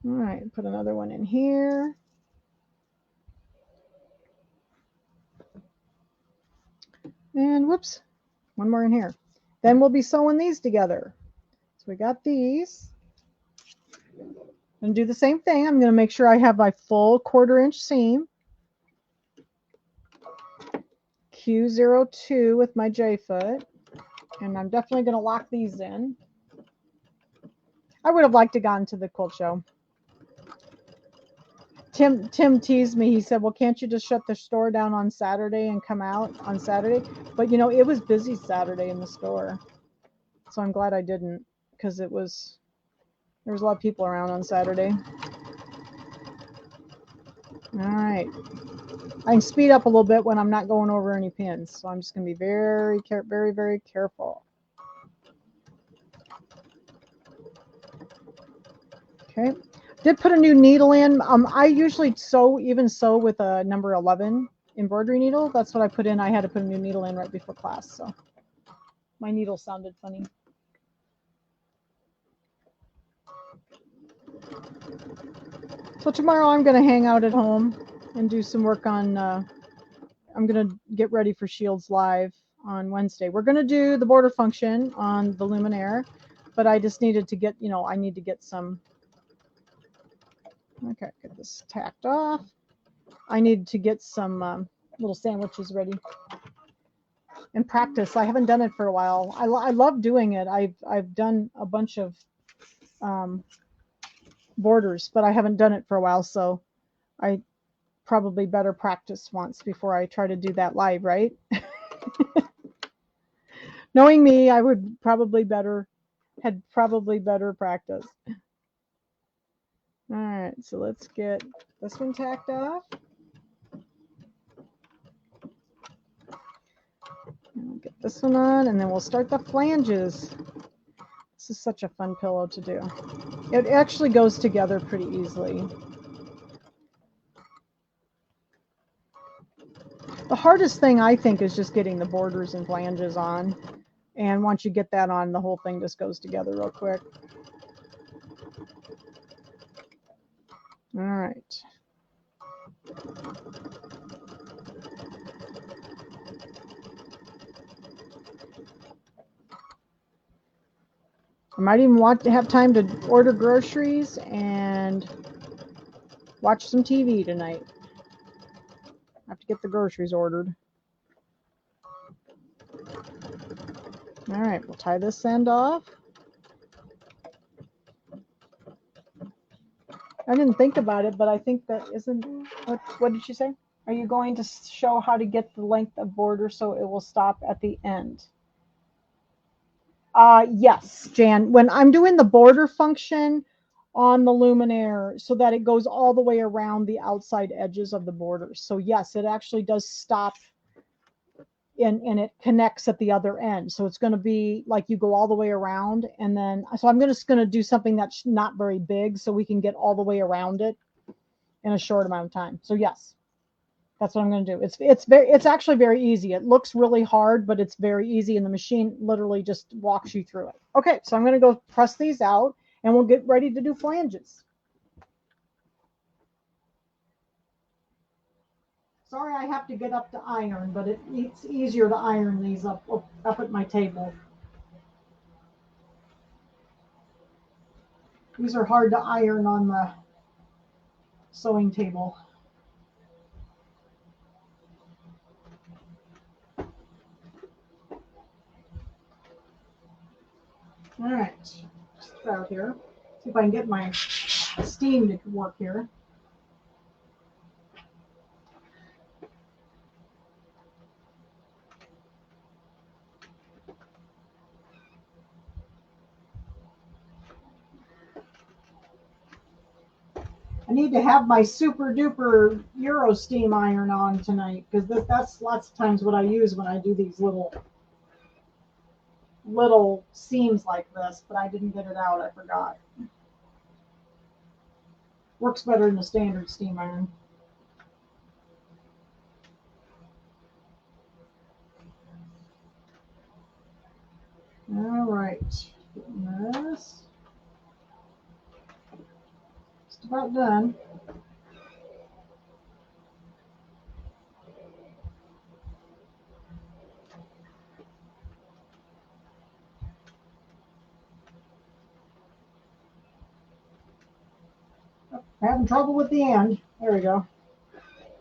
All right, put another one in here. And whoops, one more in here. Then we'll be sewing these together. So we got these. And do the same thing. I'm going to make sure I have my full 1/4 inch seam. Q02 with my J-foot. And I'm definitely going to lock these in. I would have liked to gone to the quilt show. Tim teased me. He said, well, can't you just shut the store down on Saturday and come out on Saturday? But, you know, it was busy Saturday in the store. So I'm glad I didn't, because there was a lot of people around on Saturday. All right. I can speed up a little bit when I'm not going over any pins. So I'm just going to be very, very careful. Okay. Did put a new needle in. I usually sew with a number 11 embroidery needle. That's what I put in. I had to put a new needle in right before class. So my needle sounded funny. So tomorrow I'm going to hang out at home and do some work on, I'm going to get ready for Shields Live on Wednesday. We're going to do the border function on the Luminaire, but I just needed to get, you know, I need to get some, okay, get this tacked off. I need to get some little sandwiches ready and practice. I haven't done it for a while. I love doing it. I've done a bunch of borders, but I haven't done it for a while, so I probably better practice once before I try to do that live, right? Knowing me, I would probably better practice. All right, so let's get this one tacked off. And we'll get this one on, and then we'll start the flanges. This is such a fun pillow to do. It actually goes together pretty easily. The hardest thing, I think, is just getting the borders and flanges on. And once you get that on, the whole thing just goes together real quick. All right. I might even want to have time to order groceries and watch some TV tonight. I have to get the groceries ordered. All right, we'll tie this end off. I didn't think about it, but I think that isn't, what did she say? Are you going to show how to get the length of border so it will stop at the end? Yes, Jan. When I'm doing the border function on the Luminaire so that it goes all the way around the outside edges of the borders. So yes, it actually does stop and it connects at the other end. So it's going to be like you go all the way around, and then, so I'm just going to do something that's not very big so we can get all the way around it in a short amount of time. So yes, that's what I'm going to do. It's actually very easy. It looks really hard, but it's very easy, and the machine literally just walks you through it. Okay, so I'm going to go press these out, and we'll get ready to do flanges. Sorry, I have to get up to iron, but it's easier to iron these up at my table. These are hard to iron on the sewing table. All right, just out here. See if I can get my steam to work here. I need to have my super duper Euro steam iron on tonight, because that's lots of times what I use when I do these little seams like this, but I didn't get it out. I forgot. Works better than the standard steam iron. All right, getting this just about done. Having trouble with the end. There we go.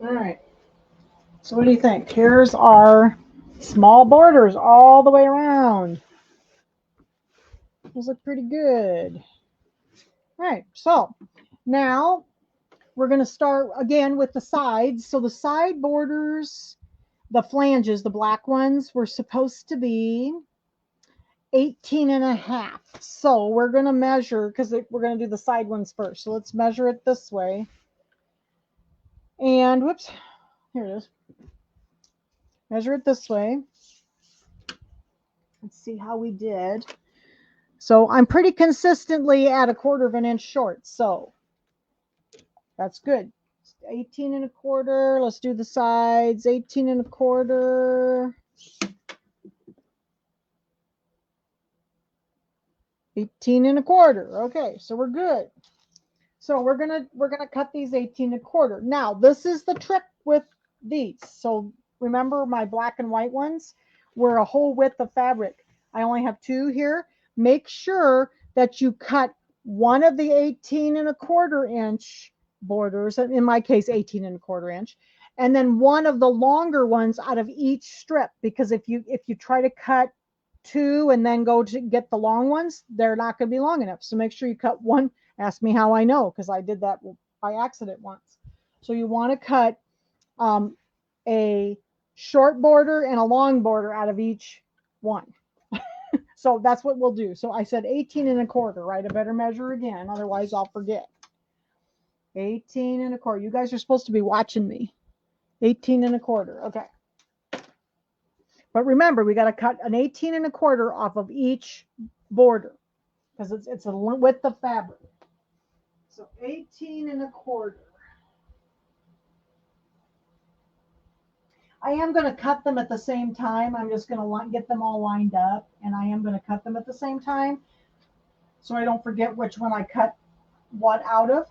All right. So what do you think? Here's our small borders all the way around. Those look pretty good. All right. So now we're going to start again with the sides. So the side borders, the flanges, the black ones, were supposed to be 18 and a half. So we're going to measure, because we're going to do the side ones first. So let's measure it this way. And whoops, here it is. Measure it this way. Let's see how we did. So I'm pretty consistently at 1/4 of an inch short. So that's good. 18 and a quarter. Let's do the sides. 18 and a quarter. 18 and a quarter. Okay, so we're good. So we're gonna cut these 18 and a quarter. Now this is the trick with these. So remember my black and white ones were a whole width of fabric. I only have 2 here. Make sure that you cut one of the 18 and a quarter inch borders, in my case 18 and a quarter inch, and then one of the longer ones out of each strip, because if you try to cut 2 and then go to get the long ones, they're not going to be long enough. So make sure you cut one. Ask me how I know, because I did that by accident once. So you want to cut a short border and a long border out of each one. So that's what we'll do. So I said 18 and a quarter, right? I better measure again, otherwise I'll forget. 18 and a quarter. You guys are supposed to be watching me. 18 and a quarter. Okay. But remember, we got to cut an 18 and a quarter off of each border, because it's a width of fabric. So 18 and a quarter. I am going to cut them at the same time. I'm just going to get them all lined up, and I am going to cut them at the same time so I don't forget which one I cut what out of.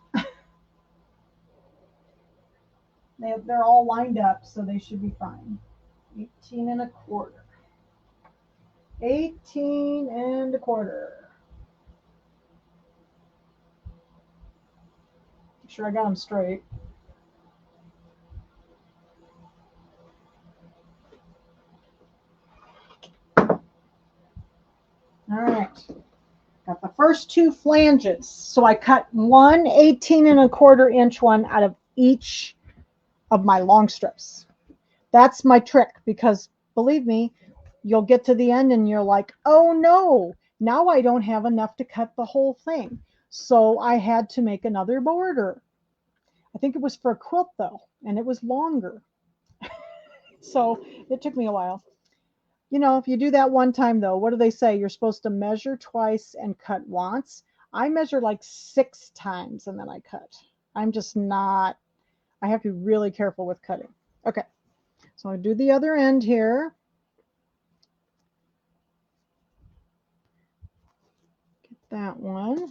They're all lined up, so they should be fine. 18 and a quarter. 18 and a quarter. Make sure I got them straight. All right. Got the first 2 flanges. So I cut one 18 and a quarter inch one out of each of my long strips. That's my trick, because believe me, you'll get to the end and you're like, oh no, now I don't have enough to cut the whole thing. So I had to make another border. I think it was for a quilt though, and it was longer. So it took me a while. You know, if you do that one time though, what do they say? You're supposed to measure twice and cut once. I measured like 6 times and then I cut. I'm just not, I have to be really careful with cutting. Okay, so I do the other end here. Get that one.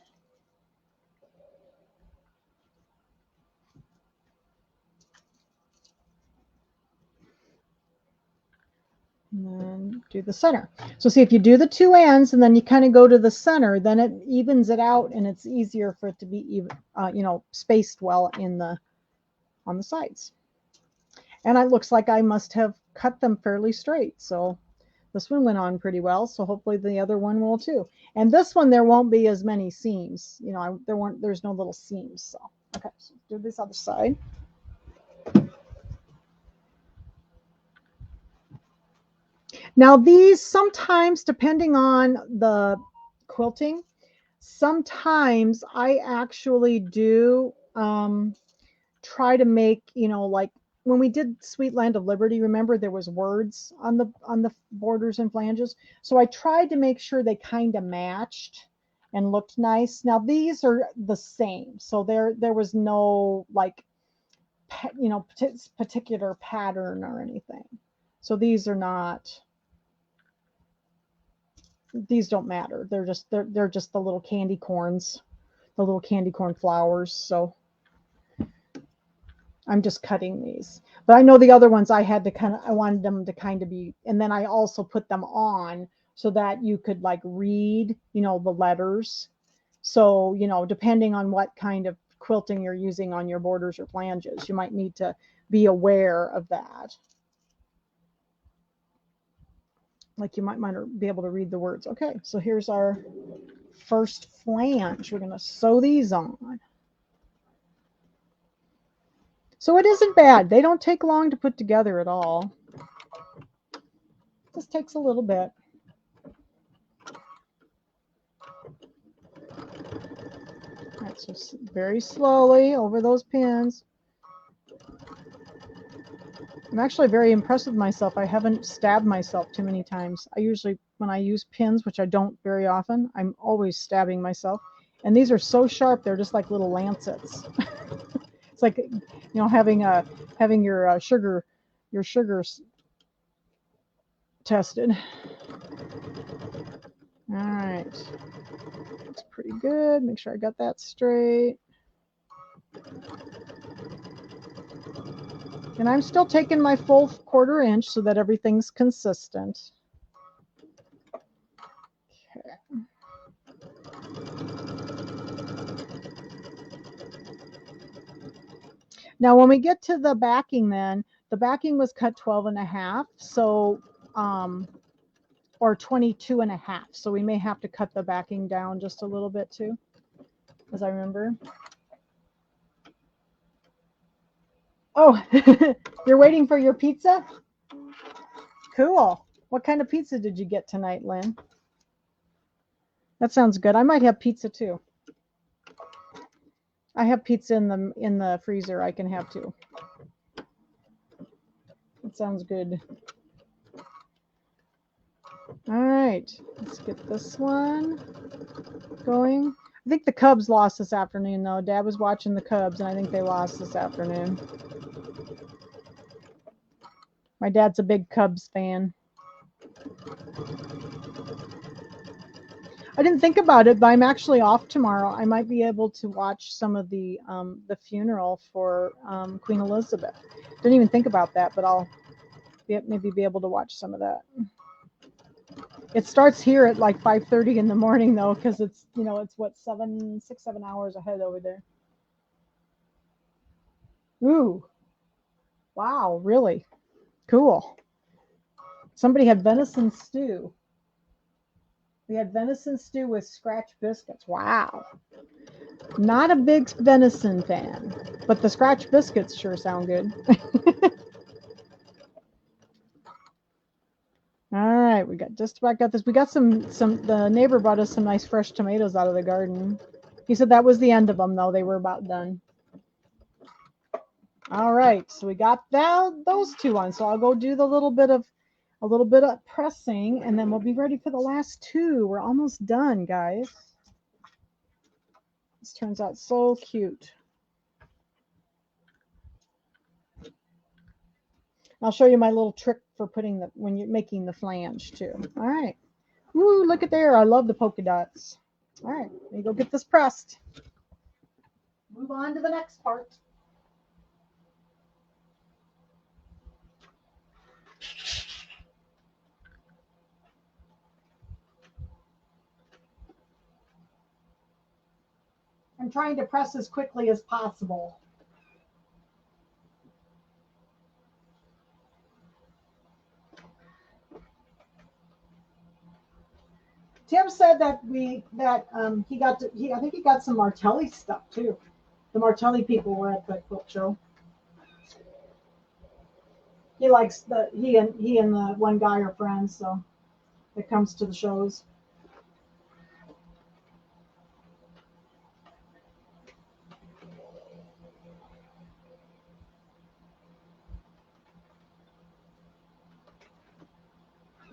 And then do the center. So see, if you do the 2 ends and then you kind of go to the center, then it evens it out and it's easier for it to be even, you know, spaced well in the on the sides. And it looks like I must have cut them fairly straight. So this one went on pretty well. So hopefully the other one will too. And this one, there won't be as many seams. You know, there's no little seams. So, okay, so do this other side. Now these sometimes, depending on the quilting, sometimes I actually do try to make, you know, like when we did Sweet Land of Liberty, remember there was words on the borders and flanges. So I tried to make sure they kind of matched and looked nice. Now these are the same. So there was no like, you know, particular pattern or anything. So these are not, these don't matter. They're just the little candy corns, the little candy corn flowers. So I'm just cutting these. But I know the other ones I had to kind of, I wanted them to kind of be, and then I also put them on so that you could like read, you know, the letters. So, you know, depending on what kind of quilting you're using on your borders or flanges, you might need to be aware of that. Like you might be able to read the words. Okay, so here's our first flange. We're going to sew these on. So it isn't bad. They don't take long to put together at all. Just takes a little bit. That's just very slowly over those pins. I'm actually very impressed with myself. I haven't stabbed myself too many times. I usually, when I use pins, which I don't very often, I'm always stabbing myself. And these are so sharp, they're just like little lancets. It's like, you know, having your sugars tested. All right, looks pretty good. Make sure I got that straight. And I'm still taking my full 1/4 inch so that everything's consistent. Okay. Now, when we get to the backing, then the backing was cut 12.5, so or 22.5. So we may have to cut the backing down just a little bit too, as I remember. Oh, you're waiting for your pizza? Cool. What kind of pizza did you get tonight, Lynn? That sounds good. I might have pizza too. I have pizza in the freezer. I can have too. That sounds good. All right, let's get this one going. I think the Cubs lost this afternoon, though. Dad was watching the Cubs, and I think they lost this afternoon. My dad's a big Cubs fan. I didn't think about it, but I'm actually off tomorrow. I might be able to watch some of the funeral for Queen Elizabeth. Didn't even think about that, but I'll maybe be able to watch some of that. It starts here at like 5:30 in the morning, though, because it's, you know, it's what, 6-7 hours ahead over there. Ooh, wow, really cool. Somebody had venison stew. We had venison stew with scratch biscuits. Wow. Not a big venison fan, but the scratch biscuits sure sound good. All right, we got just about got this. We got some, the neighbor brought us some nice fresh tomatoes out of the garden. He said that was the end of them, though. They were about done. All right, so we got those two on. So I'll go do a little bit of pressing, and then we'll be ready for the last two. We're almost done, guys. This turns out so cute. I'll show you my little trick for putting when you're making the flange too. All right. Woo, look at there. I love the polka dots. All right, let me go get this pressed. Move on to the next part. I'm trying to press as quickly as possible. Tim said that I think he got some Martelli stuff too. The Martelli people were at the quilt show. He likes he and the one guy are friends, so it comes to the shows.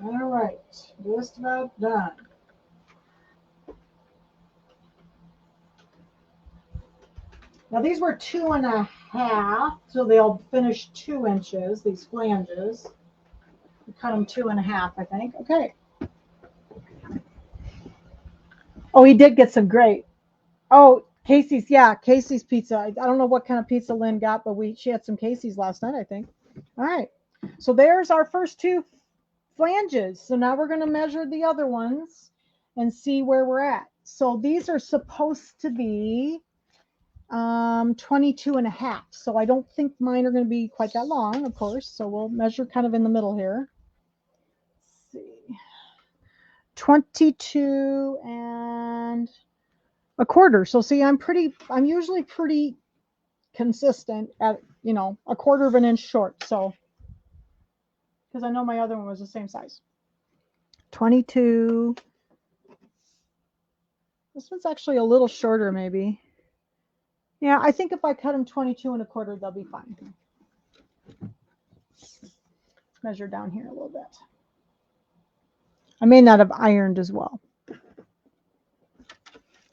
All right, just about done. Now these were 2.5, so they'll finish 2 inches, these flanges. We cut them 2.5, I think. Okay. Oh, he did get some great. Oh, Casey's, yeah, Casey's pizza. I don't know what kind of pizza Lynn got, but she had some Casey's last night, I think. All right. So there's our first 2 flanges. So now we're going to measure the other ones and see where we're at. So these are supposed to be 22.5. So I don't think mine are going to be quite that long, of course. So we'll measure kind of in the middle here. Let's see. 22.25. So see, I'm usually pretty consistent at, you know, 1/4 of an inch short. So, because I know my other one was the same size. 22. This one's actually a little shorter, maybe. Yeah, I think if I cut them 22 1/4, they'll be fine. Measure down here a little bit. I may not have ironed as well. I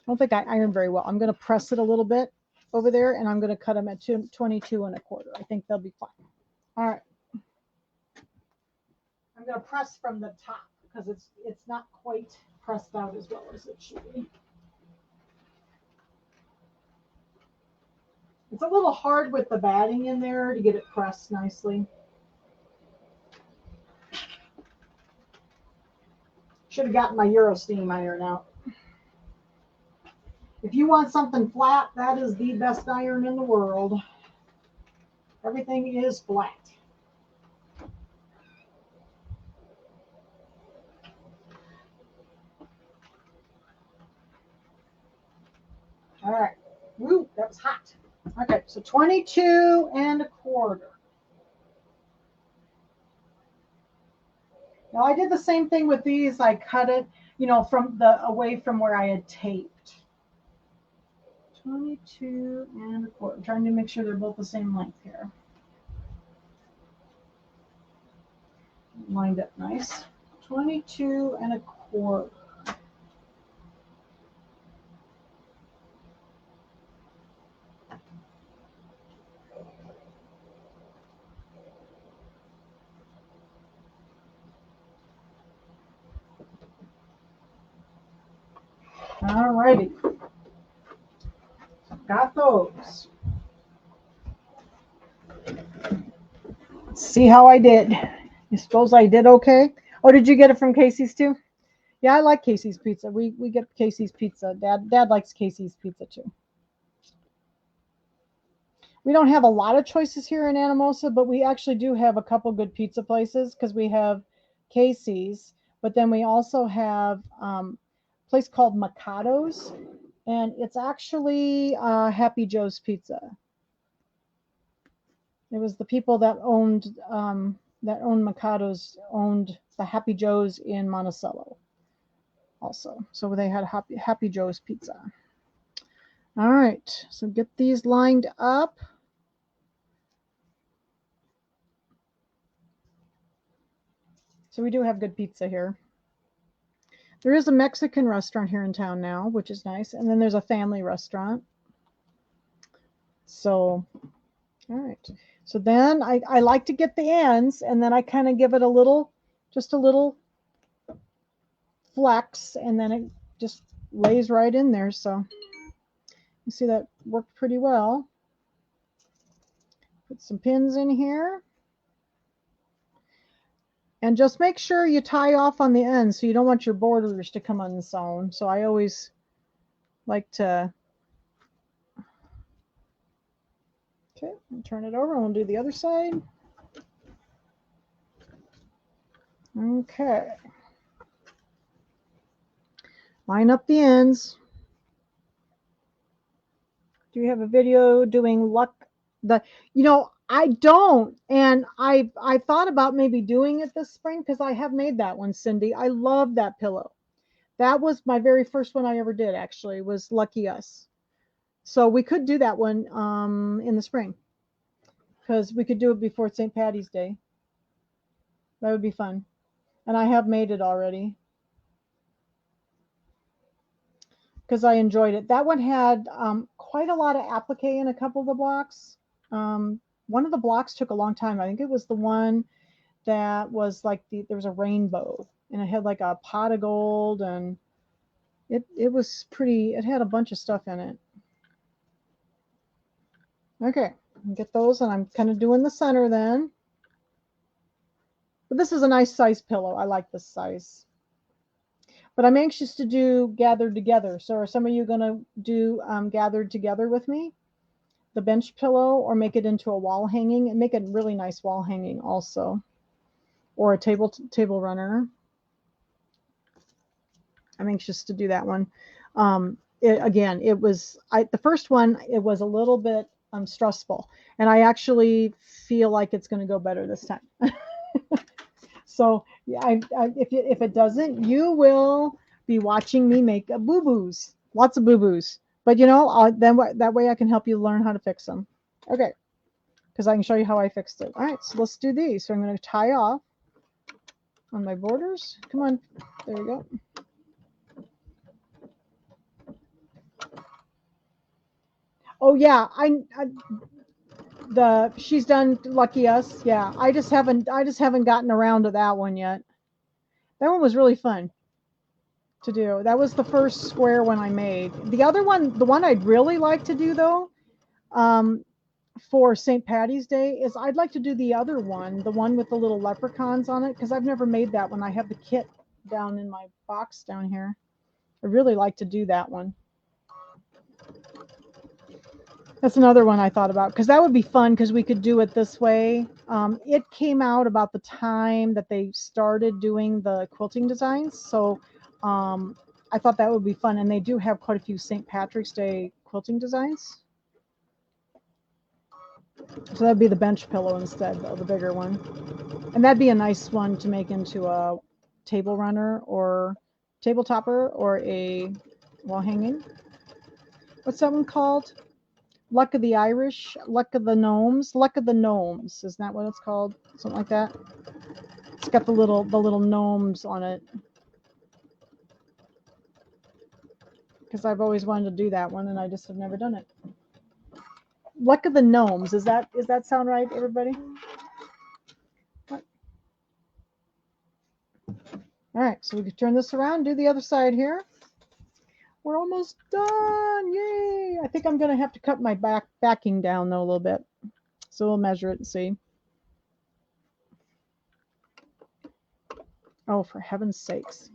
don't think I ironed very well. I'm going to press it a little bit over there, and I'm going to cut them at 22 1/4. I think they'll be fine. All right. I'm going to press from the top because it's not quite pressed out as well as it should be. It's a little hard with the batting in there to get it pressed nicely. Should have gotten my Eurosteam iron out. If you want something flat, that is the best iron in the world. Everything is flat. All right. Woo, that was hot. Okay, so 22 1/4. Now I did the same thing with these. I cut it, you know, from the away from where I had taped. 22 1/4. I'm trying to make sure they're both the same length here. Lined up nice. 22 1/4. All righty. Got those. Let's see how I did. You suppose I did okay? Oh, did you get it from Casey's too? Yeah, I like Casey's pizza. We get Casey's pizza. Dad likes Casey's pizza too. We don't have a lot of choices here in Anamosa, but we actually do have a couple good pizza places because we have Casey's, but then we also have a place called Mikado's, and it's actually Happy Joe's Pizza. It was the people that owned Mikado's owned the Happy Joe's in Monticello also. So they had Happy Joe's Pizza. All right, so get these lined up. So we do have good pizza here. There is a Mexican restaurant here in town now, which is nice. And then there's a family restaurant. So, all right. So then I like to get the ends, and then I kind of give it a little, just a little flex, and then it just lays right in there. So you see that worked pretty well. Put some pins in here. And just make sure you tie off on the end so you don't want your borders to come unsewn. So I always like to, okay, turn it over and we'll do the other side. Okay. Line up the ends. Do you have a video doing you know, I don't, and I thought about maybe doing it this spring because I have made that one, Cindy. I love that pillow. That was my very first one I ever did, actually, was Lucky Us. So we could do that one in the spring because we could do it before St. Patty's Day. That would be fun. And I have made it already because I enjoyed it. That one had quite a lot of applique in a couple of the blocks. One of the blocks took a long time. I think it was the one that was like there was a rainbow and it had like a pot of gold, and it was pretty. It had a bunch of stuff in it. Okay, get those, and I'm kind of doing the center then. But this is a nice size pillow. I like this size. But I'm anxious to do gathered together. So are some of you going to do gathered together with me? The bench pillow, or make it into a wall hanging, and make a really nice wall hanging also, or a table runner. I'm anxious to do that one. Again, it was the first one. It was a little bit stressful. And I actually feel like it's going to go better this time. So yeah, if it doesn't, you will be watching me make a boo-boos, lots of boo-boos. But you know, that way I can help you learn how to fix them. Okay, because I can show you how I fixed it. All right, so let's do these. So I'm going to tie off on my borders. Come on, there we go. Oh yeah, she's done Lucky Us. Yeah, I just haven't gotten around to that one yet. That one was really fun to do. That was the first square one I made. The other one, the one I'd really like to do though, um, for St. Patty's Day is I'd like to do the other one, the one with the little leprechauns on it, because I've never made that one. I have the kit down in my box down here. I really like to do that one. That's another one I thought about because that would be fun because we could do it this way. It came out about the time that they started doing the quilting designs. So I thought that would be fun. And they do have quite a few St. Patrick's Day quilting designs. So that'd be the bench pillow instead, though, the bigger one. And that'd be a nice one to make into a table runner or table topper or a wall hanging. What's that one called? Luck of the Irish, Luck of the Gnomes, Luck of the Gnomes. Isn't that what it's called? Something like that. It's got the little gnomes on it. Because I've always wanted to do that one and I just have never done it. Luck of the Gnomes. Does that sound right, everybody? What? All right, so we can turn this around, do the other side here. We're almost done. Yay! I think I'm going to have to cut my backing down though a little bit. So we'll measure it and see. Oh, for heaven's sakes.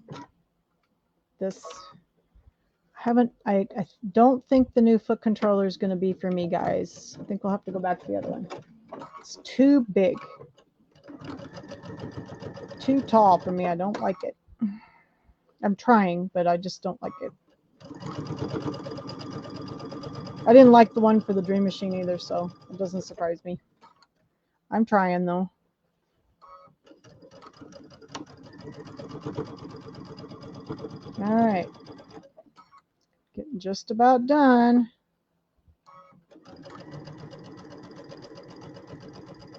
This I don't think the new foot controller is going to be for me, guys. I think we'll have to go back to the other one. It's too big. Too tall for me. I don't like it. I'm trying, but I just don't like it. I didn't like the one for the Dream Machine either, so it doesn't surprise me. I'm trying, though. All right. Getting just about done.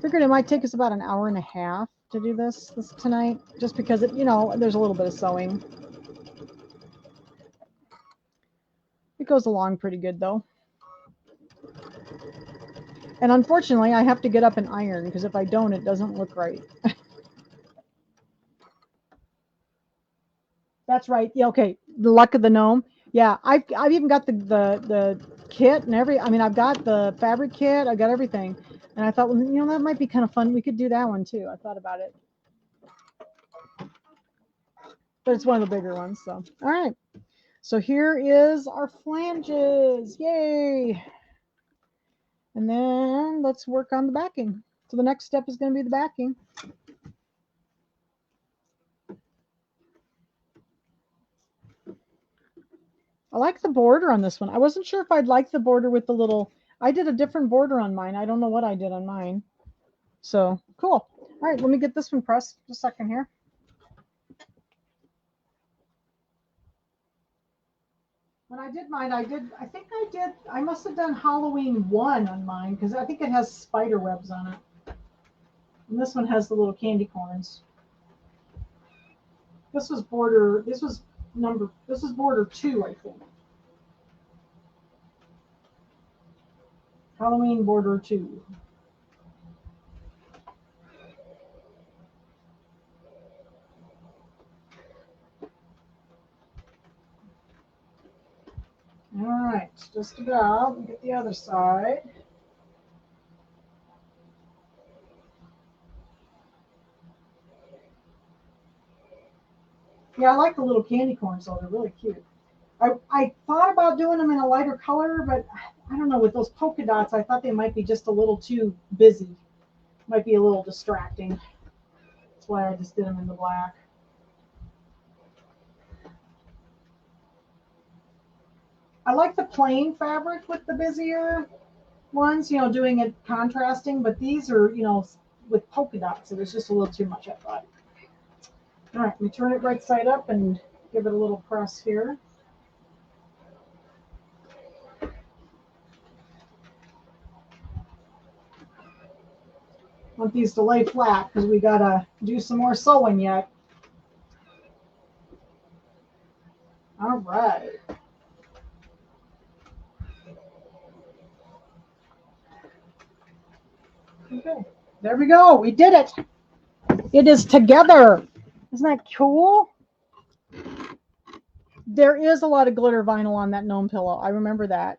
Figured it might take us about an hour and a half to do this tonight, just because it, you know, there's a little bit of sewing. It goes along pretty good though. And unfortunately, I have to get up and iron because if I don't, it doesn't look right. That's right. Yeah, okay. The Luck of the Gnome. Yeah, I've even got the kit and I mean, I've got the fabric kit. I've got everything. And I thought, well, you know, that might be kind of fun. We could do that one too. I thought about it. But it's one of the bigger ones. So, all right. So here is our flanges. Yay. And then let's work on the backing. So the next step is going to be the backing. I like the border on this one. I wasn't sure if I'd like the border with the little, I did a different border on mine. I don't know what I did on mine. So cool. All right, let me get this one pressed. Just a second here. When I did mine, I must have done Halloween 1 on mine because I think it has spider webs on it. And this one has the little candy corns. This was border 2, I think. Halloween border 2. All right, just about. Get the other side. Yeah, I like the little candy corns though. They're really cute. I thought about doing them in a lighter color, but I don't know. With those polka dots, I thought they might be just a little too busy. Might be a little distracting. That's why I just did them in the black. I like the plain fabric with the busier ones, you know, doing it contrasting, but these are, you know, with polka dots. It was just a little too much, I thought. All right, let me turn it right side up and give it a little press here. Want these to lay flat because we gotta do some more sewing yet. All right. Okay, there we go. We did it. It is together. Isn't that cool? There is a lot of glitter vinyl on that gnome pillow. I remember that.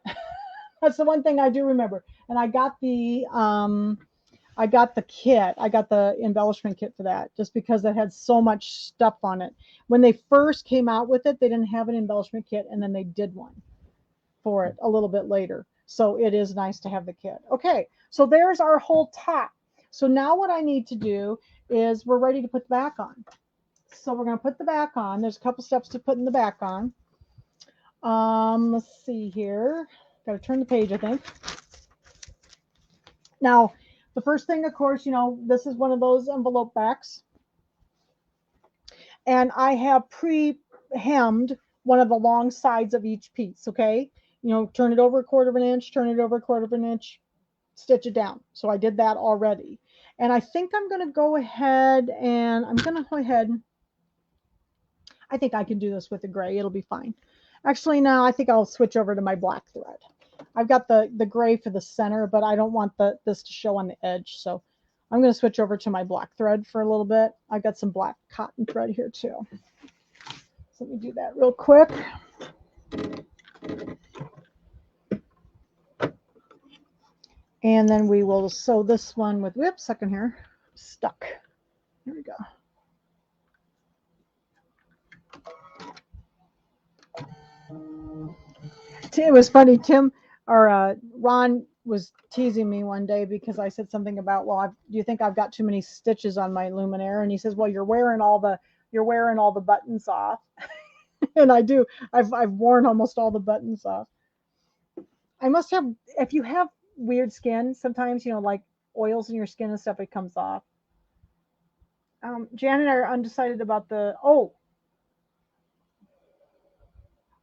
That's the one thing I do remember. And I got the kit. I got the embellishment kit for that just because it had so much stuff on it. When they first came out with it, they didn't have an embellishment kit, and then they did one for it a little bit later. So it is nice to have the kit. Okay, so there's our whole top. So now what I need to do is we're ready to put the back on. So we're going to put the back on. There's a couple steps to putting the back on. Let's see here. Got to turn the page, I think. Now, the first thing, of course, you know, this is one of those envelope backs. And I have pre-hemmed one of the long sides of each piece, okay? You know, turn it over 1/4 of an inch, turn it over 1/4 of an inch, stitch it down. So I did that already. And I think I'm going to go ahead and I think I can do this with the gray. It'll be fine. Actually, no, I think I'll switch over to my black thread. I've got the gray for the center, but I don't want this to show on the edge. So I'm going to switch over to my black thread for a little bit. I've got some black cotton thread here too. So let me do that real quick. And then we will sew this one with, whoops, second here, stuck. Here we go. It was funny, Tim, or Ron was teasing me one day because I said something about, well, do you think I've got too many stitches on my luminaire? And he says, well, you're wearing all the buttons off. And I do. I've worn almost all the buttons off. I must have, if you have weird skin, sometimes, you know, like oils in your skin and stuff, it comes off. Jan and I are undecided about the,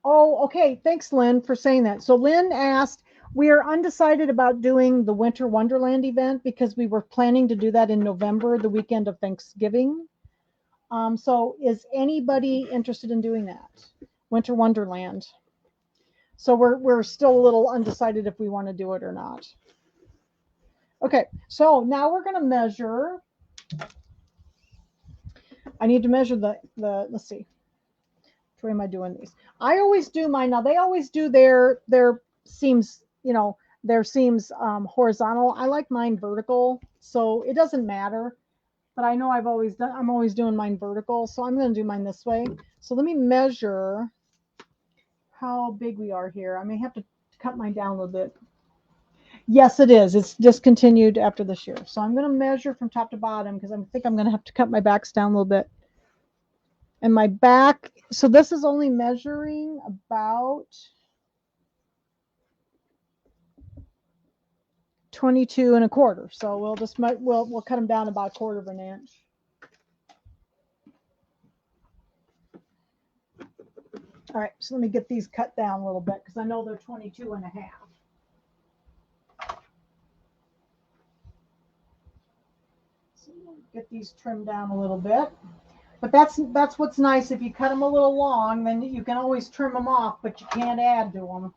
okay. Thanks, Lynn, for saying that. So Lynn asked, we are undecided about doing the Winter Wonderland event because we were planning to do that in November, the weekend of Thanksgiving. So is anybody interested in doing that? Winter Wonderland. So we're still a little undecided if we want to do it or not. Okay, so now we're going to measure. I need to measure the let's see. Which way am I doing these? I always do mine. Now they always do their seams, you know, their seams horizontal. I like mine vertical, so it doesn't matter. But I know I'm always doing mine vertical, so I'm going to do mine this way. So let me measure how big we are here. I may have to cut mine down a little bit. Yes, it is. It's discontinued after this year. So I'm going to measure from top to bottom because I think I'm going to have to cut my backs down a little bit. And my back, so this is only measuring about 22 1/4. So we'll cut them down about 1/4 of an inch. All right, so let me get these cut down a little bit because I know they're 22 1/2. So get these trimmed down a little bit. But that's what's nice. If you cut them a little long, then you can always trim them off, but you can't add to them.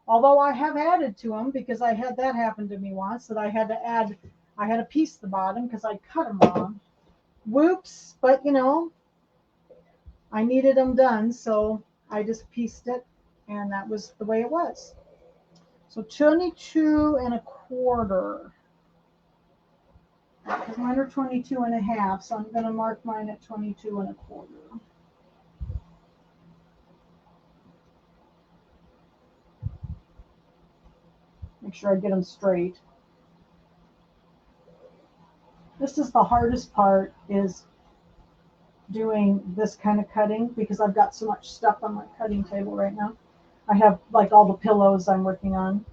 Although I have added to them because I had that happen to me once that I had to piece the bottom because I cut them wrong. Whoops, but you know, I needed them done, so I just pieced it, and that was the way it was. So 22 1/4. Because mine are 22 1/2, so I'm going to mark mine at 22 1/4. Make sure I get them straight. This is the hardest part, is doing this kind of cutting because I've got so much stuff on my cutting table right now. I have like all the pillows I'm working on.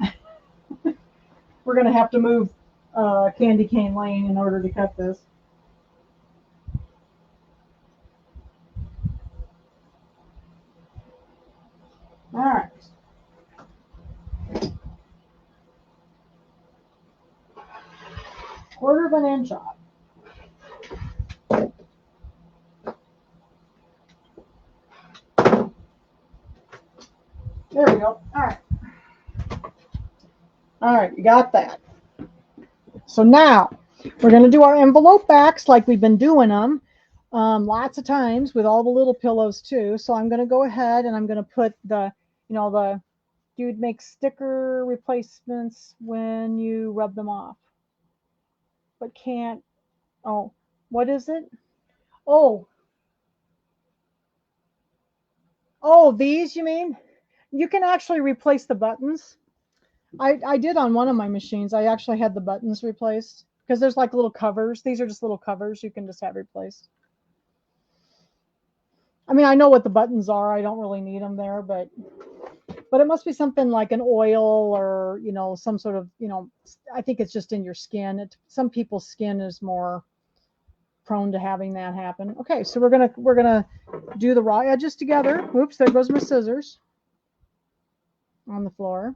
We're going to have to move candy cane lane in order to cut this. All right. Quarter of an inch off. There we go. All right. All right, you got that. So now we're going to do our envelope backs like we've been doing them lots of times with all the little pillows too. So I'm going to go ahead and I'm going to put the, you'd make sticker replacements when you rub them off, but can't. Oh, what is it? Oh, these you mean? You can actually replace the buttons. I did on one of my machines. I actually had the buttons replaced because there's like little covers. These are just little covers you can just have replaced. I mean, I know what the buttons are. I don't really need them there, but it must be something like an oil or, some sort of, I think it's just in your skin. Some people's skin is more prone to having that happen. Okay, so we're gonna do the raw edges together. Oops, there goes my scissors on the floor.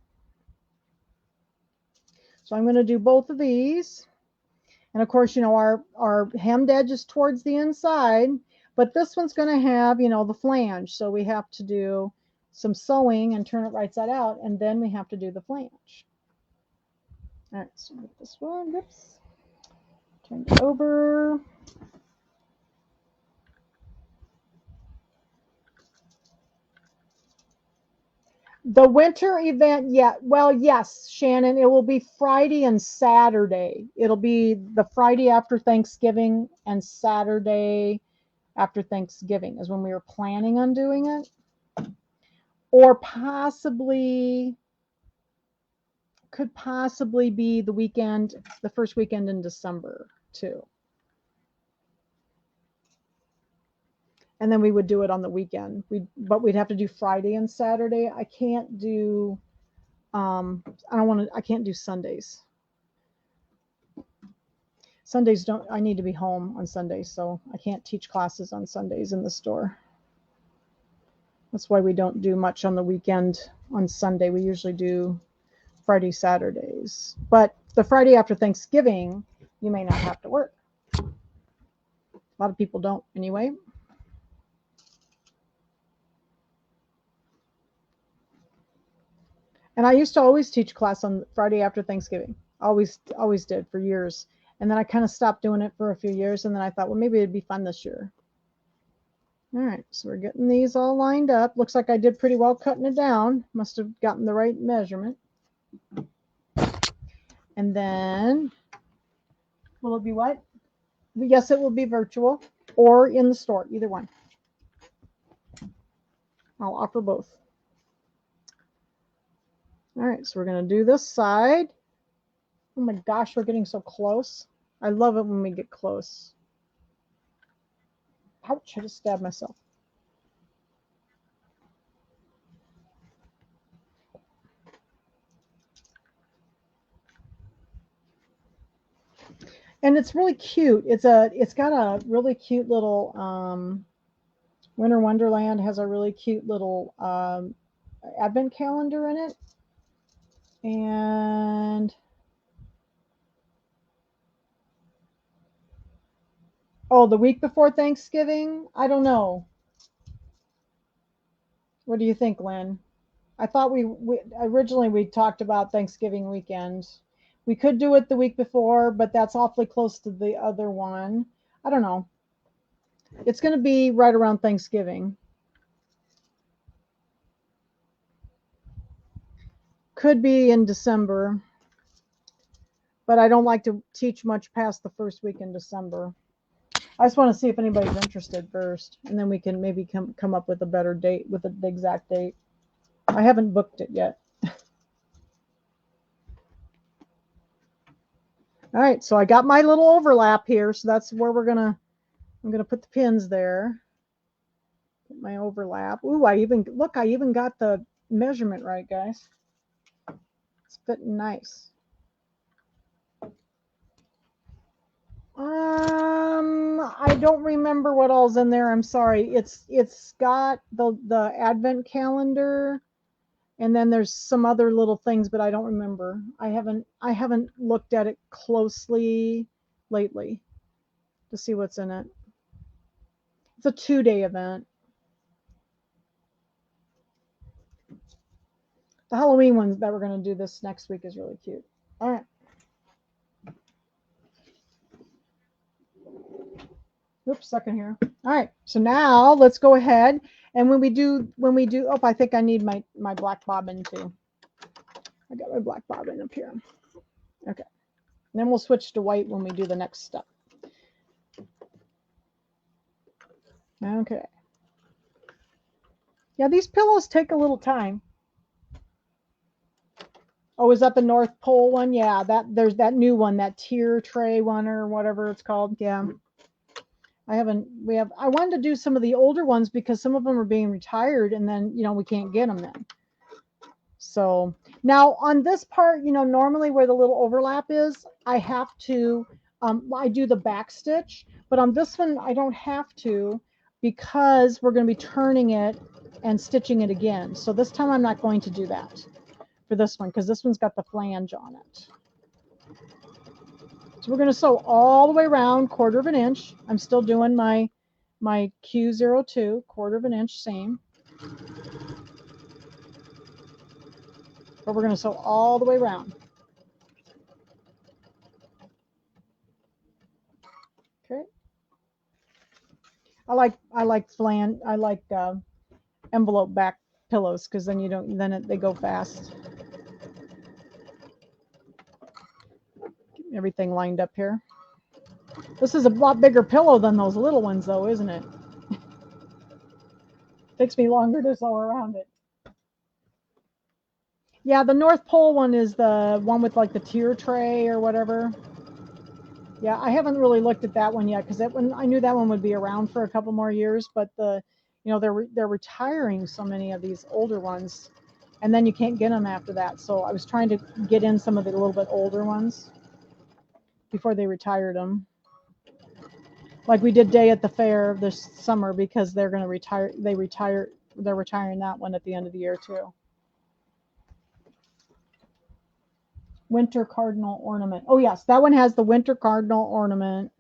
So I'm going to do both of these. And of course, our hemmed edge is towards the inside, but this one's going to have, the flange. So we have to do some sewing and turn it right side out, and then we have to do the flange. All right, so with this one, oops, turn it over. The winter event, yeah. Well, yes, Shannon, it will be Friday and Saturday. It'll be the Friday after Thanksgiving and Saturday after Thanksgiving is when we were planning on doing it. Or could possibly be the first weekend in December too. And then we would do it on the weekend. But we'd have to do Friday and Saturday. I can't do I can't do Sundays. I need to be home on Sundays, so I can't teach classes on Sundays in the store. That's why we don't do much on the weekend on Sunday. We usually do Friday, Saturdays. But the Friday after Thanksgiving, you may not have to work. A lot of people don't anyway. And I used to always teach class on Friday after Thanksgiving. Always did for years. And then I kind of stopped doing it for a few years. And then I thought, well, maybe it'd be fun this year. All right, so we're getting these all lined up. Looks like I did pretty well cutting it down. Must have gotten the right measurement. And then, will it be what? Yes, it will be virtual or in the store, either one. I'll offer both. All right, so we're going to do this side. Oh my gosh, we're getting so close. I love it when we get close. Ouch, I just stabbed myself. And it's really cute. It's got a really cute little Winter Wonderland has a really cute little advent calendar in it. And oh, the week before Thanksgiving? I don't know. What do you think, Lynn? I thought we originally we talked about Thanksgiving weekend. We could do it the week before, but that's awfully close to the other one. I don't know. It's going to be right around Thanksgiving. Could be in December, but I don't like to teach much past the first week in December. I just want to see if anybody's interested first, and then we can maybe come up with a better date, with the exact date. I haven't booked it yet. All right, so I got my little overlap here, so that's where I'm gonna put the pins there. Put my overlap. Ooh, I even got the measurement right, guys. It's fitting nice. I don't remember what all's in there. I'm sorry. It's got the advent calendar, and then there's some other little things, but I don't remember. I haven't looked at it closely lately to see what's in it. It's a 2-day event. The Halloween ones that we're going to do this next week is really cute. All right. Oops, second here. All right. So now let's go ahead. And when we do, oh, I think I need my black bobbin too. I got my black bobbin up here. Okay. And then we'll switch to white when we do the next step. Okay. Yeah, these pillows take a little time. Oh, is that the North Pole one? Yeah, there's that new one, that tier tray one or whatever it's called. Yeah. I wanted to do some of the older ones because some of them are being retired and then, we can't get them then. So now on this part, normally where the little overlap is, I have to, I do the back stitch, but on this one, I don't have to because we're going to be turning it and stitching it again. So this time I'm not going to do that for this one because this one's got the flange on it. So we're going to sew all the way around 1/4 inch. I'm still doing my Q02, 1/4 inch seam. But we're going to sew all the way around. Okay. I like envelope back pillows because then they go fast. Get everything lined up here. This is a lot bigger pillow than those little ones though, isn't it? Takes me longer to sew around it. Yeah, the North Pole one is the one with like the tier tray or whatever. Yeah, I haven't really looked at that one yet because I knew that one would be around for a couple more years, but they're retiring so many of these older ones, and then you can't get them after that. So I was trying to get in some of the little bit older ones before they retired them. Like we did Day at the Fair this summer because they're going to retire. They're retiring that one at the end of the year too. Winter cardinal ornament. Oh yes, that one has the winter cardinal ornament,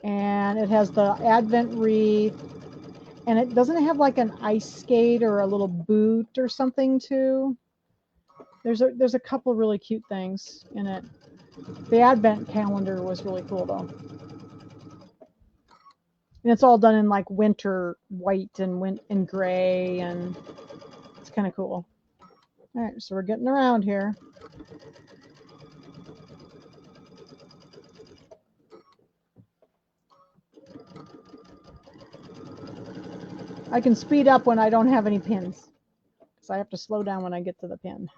and it has the Advent wreath, and it doesn't have like an ice skate or a little boot or something too. There's a couple really cute things in it. The Advent calendar was really cool though, and it's all done in like winter white and gray, and it's kind of cool. All right, so we're getting around here. I can speed up when I don't have any pins, because I have to slow down when I get to the pin.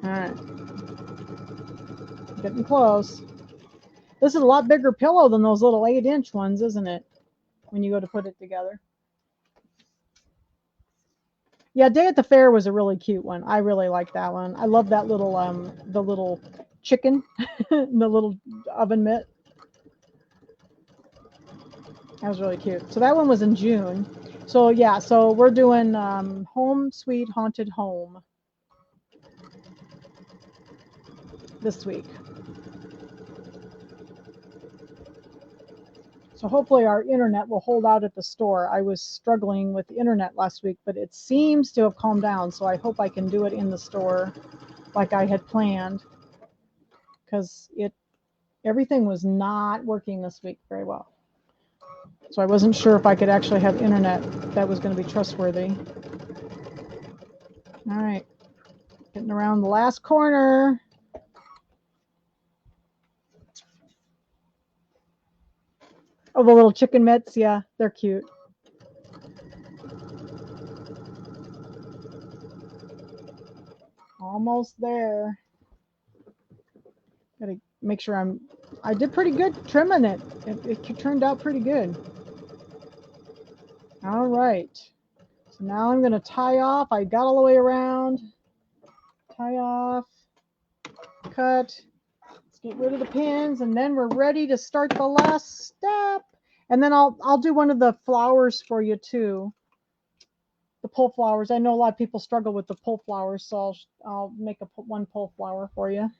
All right, getting close. This is a lot bigger pillow than those little 8-inch ones, isn't it? When you go to put it together. Yeah, Day at the Fair was a really cute one. I really like that one. I love that little the little chicken, the little oven mitt. That was really cute. So that one was in June. So yeah, so we're doing Home Sweet Haunted Home this week. So hopefully our internet will hold out at the store. I was struggling with the internet last week, but it seems to have calmed down. So I hope I can do it in the store like I had planned, because everything was not working this week very well. So I wasn't sure if I could actually have internet that was going to be trustworthy. All right, getting around the last corner. Oh, the little chicken mitts, yeah, they're cute. Almost there. Gotta make sure I did pretty good trimming it. It turned out pretty good. All right. So now I'm gonna tie off. I got all the way around. Tie off. Cut. Let's get rid of the pins, and then we're ready to start the last step. And then I'll do one of the flowers for you too. The pull flowers. I know a lot of people struggle with the pull flowers, so I'll make one pull flower for you.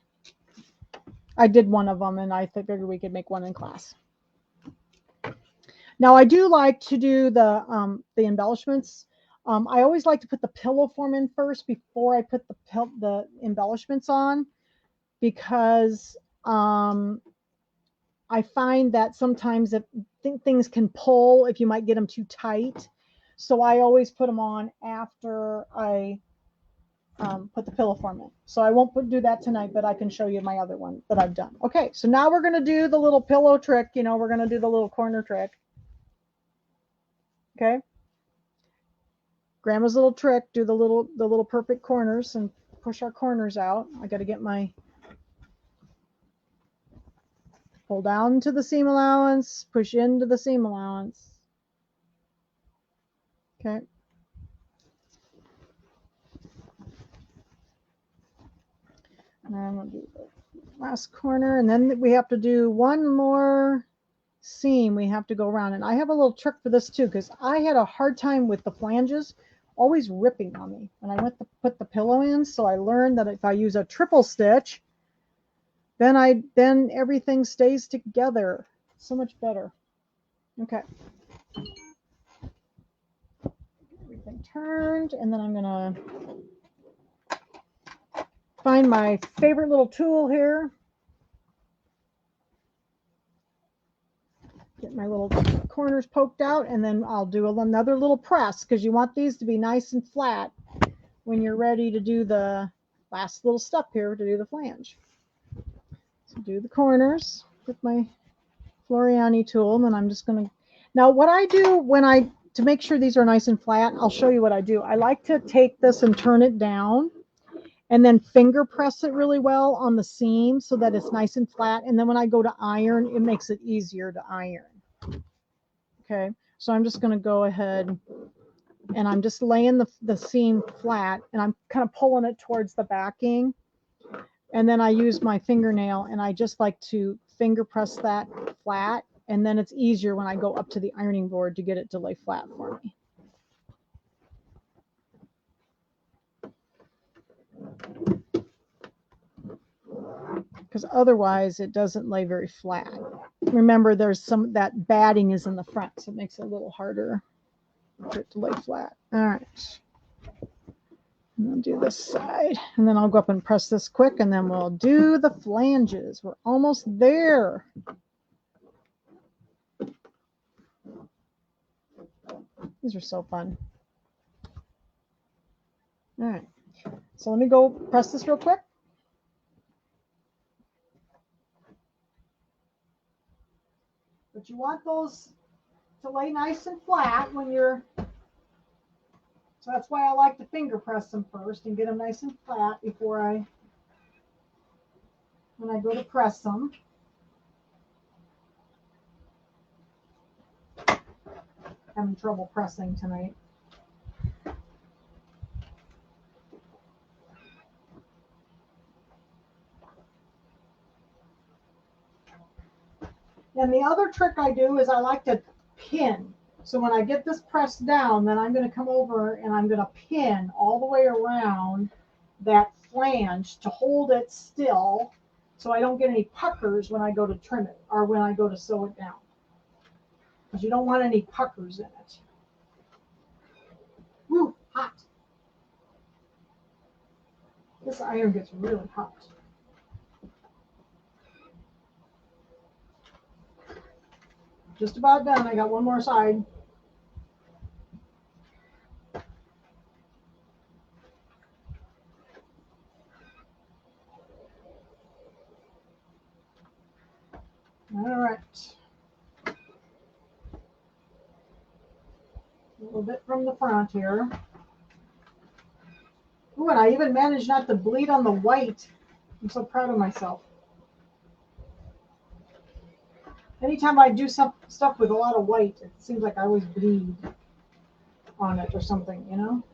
I did one of them, and I figured we could make one in class. Now I do like to do the embellishments. I always like to put the pillow form in first before I put the embellishments on, because I find that sometimes things can pull if you might get them too tight. So I always put them on after I put the pillow form in. So I won't do that tonight, but I can show you my other one that I've done. Okay, so now we're going to do the little pillow trick. You know, we're going to do the little corner trick. Okay. Grandma's little trick, do the little perfect corners and push our corners out. I got to get my pull down to the seam allowance, push into the seam allowance. Okay. And then we'll do the last corner, and then we have to do one more seam. We have to go around, and I have a little trick for this too, because I had a hard time with the flanges always ripping on me when I went to put the pillow in. So I learned that if I use a triple stitch, then everything stays together so much better. Okay. Everything turned, and then I'm gonna find my favorite little tool here. Get my little corners poked out, and then I'll do another little press, because you want these to be nice and flat when you're ready to do the last little step here to do the flange. So do the corners with my Floriani tool, and then I'm just going to, now what I do to make sure these are nice and flat, I'll show you what I do. I like to take this and turn it down, and then finger press it really well on the seam so that it's nice and flat. And then when I go to iron, it makes it easier to iron. Okay, so I'm just going to go ahead and I'm just laying the seam flat, and I'm kind of pulling it towards the backing. And then I use my fingernail, and I just like to finger press that flat. And then it's easier when I go up to the ironing board to get it to lay flat for me. Because otherwise it doesn't lay very flat. Remember, there's that batting is in the front, so it makes it a little harder for it to lay flat. All right. And I'll do this side, and then I'll go up and press this quick, and then we'll do the flanges. We're almost there. These are so fun. All right. So let me go press this real quick. But you want those to lay nice and flat when you're, so that's why I like to finger press them first and get them nice and flat before when I go to press them. Having trouble pressing tonight. And the other trick I do is I like to pin. So when I get this pressed down, then I'm going to come over and I'm going to pin all the way around that flange to hold it still, so I don't get any puckers when I go to trim it or when I go to sew it down. Because you don't want any puckers in it. Woo, hot. This iron gets really hot. Just about done. I got one more side. All right. A little bit from the front here. Ooh, and I even managed not to bleed on the white. I'm so proud of myself. Anytime I do some stuff with a lot of white, it seems like I always bleed on it or something, you know?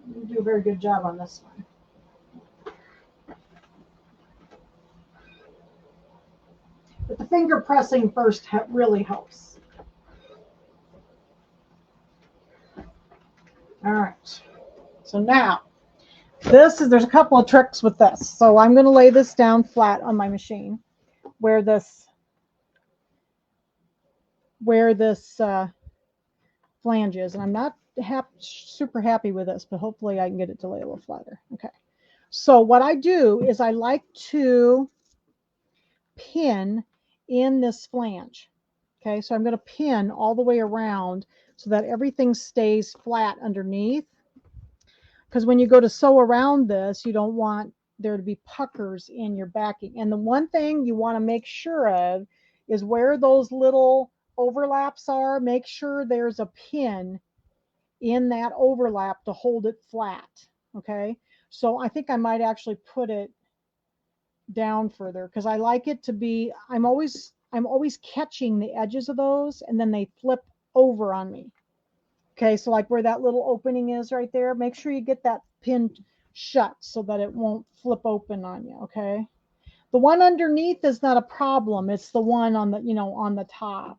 You do a very good job on this one. But the finger pressing first really helps. All right. So now, there's a couple of tricks with this. So I'm going to lay this down flat on my machine where this flange is. And I'm not super happy with this, but hopefully I can get it to lay a little flatter. Okay. So what I do is I like to pin in this flange. Okay, so I'm going to pin all the way around so that everything stays flat underneath. Because when you go to sew around this, you don't want there to be puckers in your backing. And the one thing you want to make sure of is where those little overlaps are, make sure there's a pin in that overlap to hold it flat. Okay, so I think I might actually put it down further because I like it to be, I'm always catching the edges of those and then they flip over on me. Okay, so like where that little opening is right there, make sure you get that pinned shut so that it won't flip open on you. Okay, the one underneath is not a problem. It's the one on the, on the top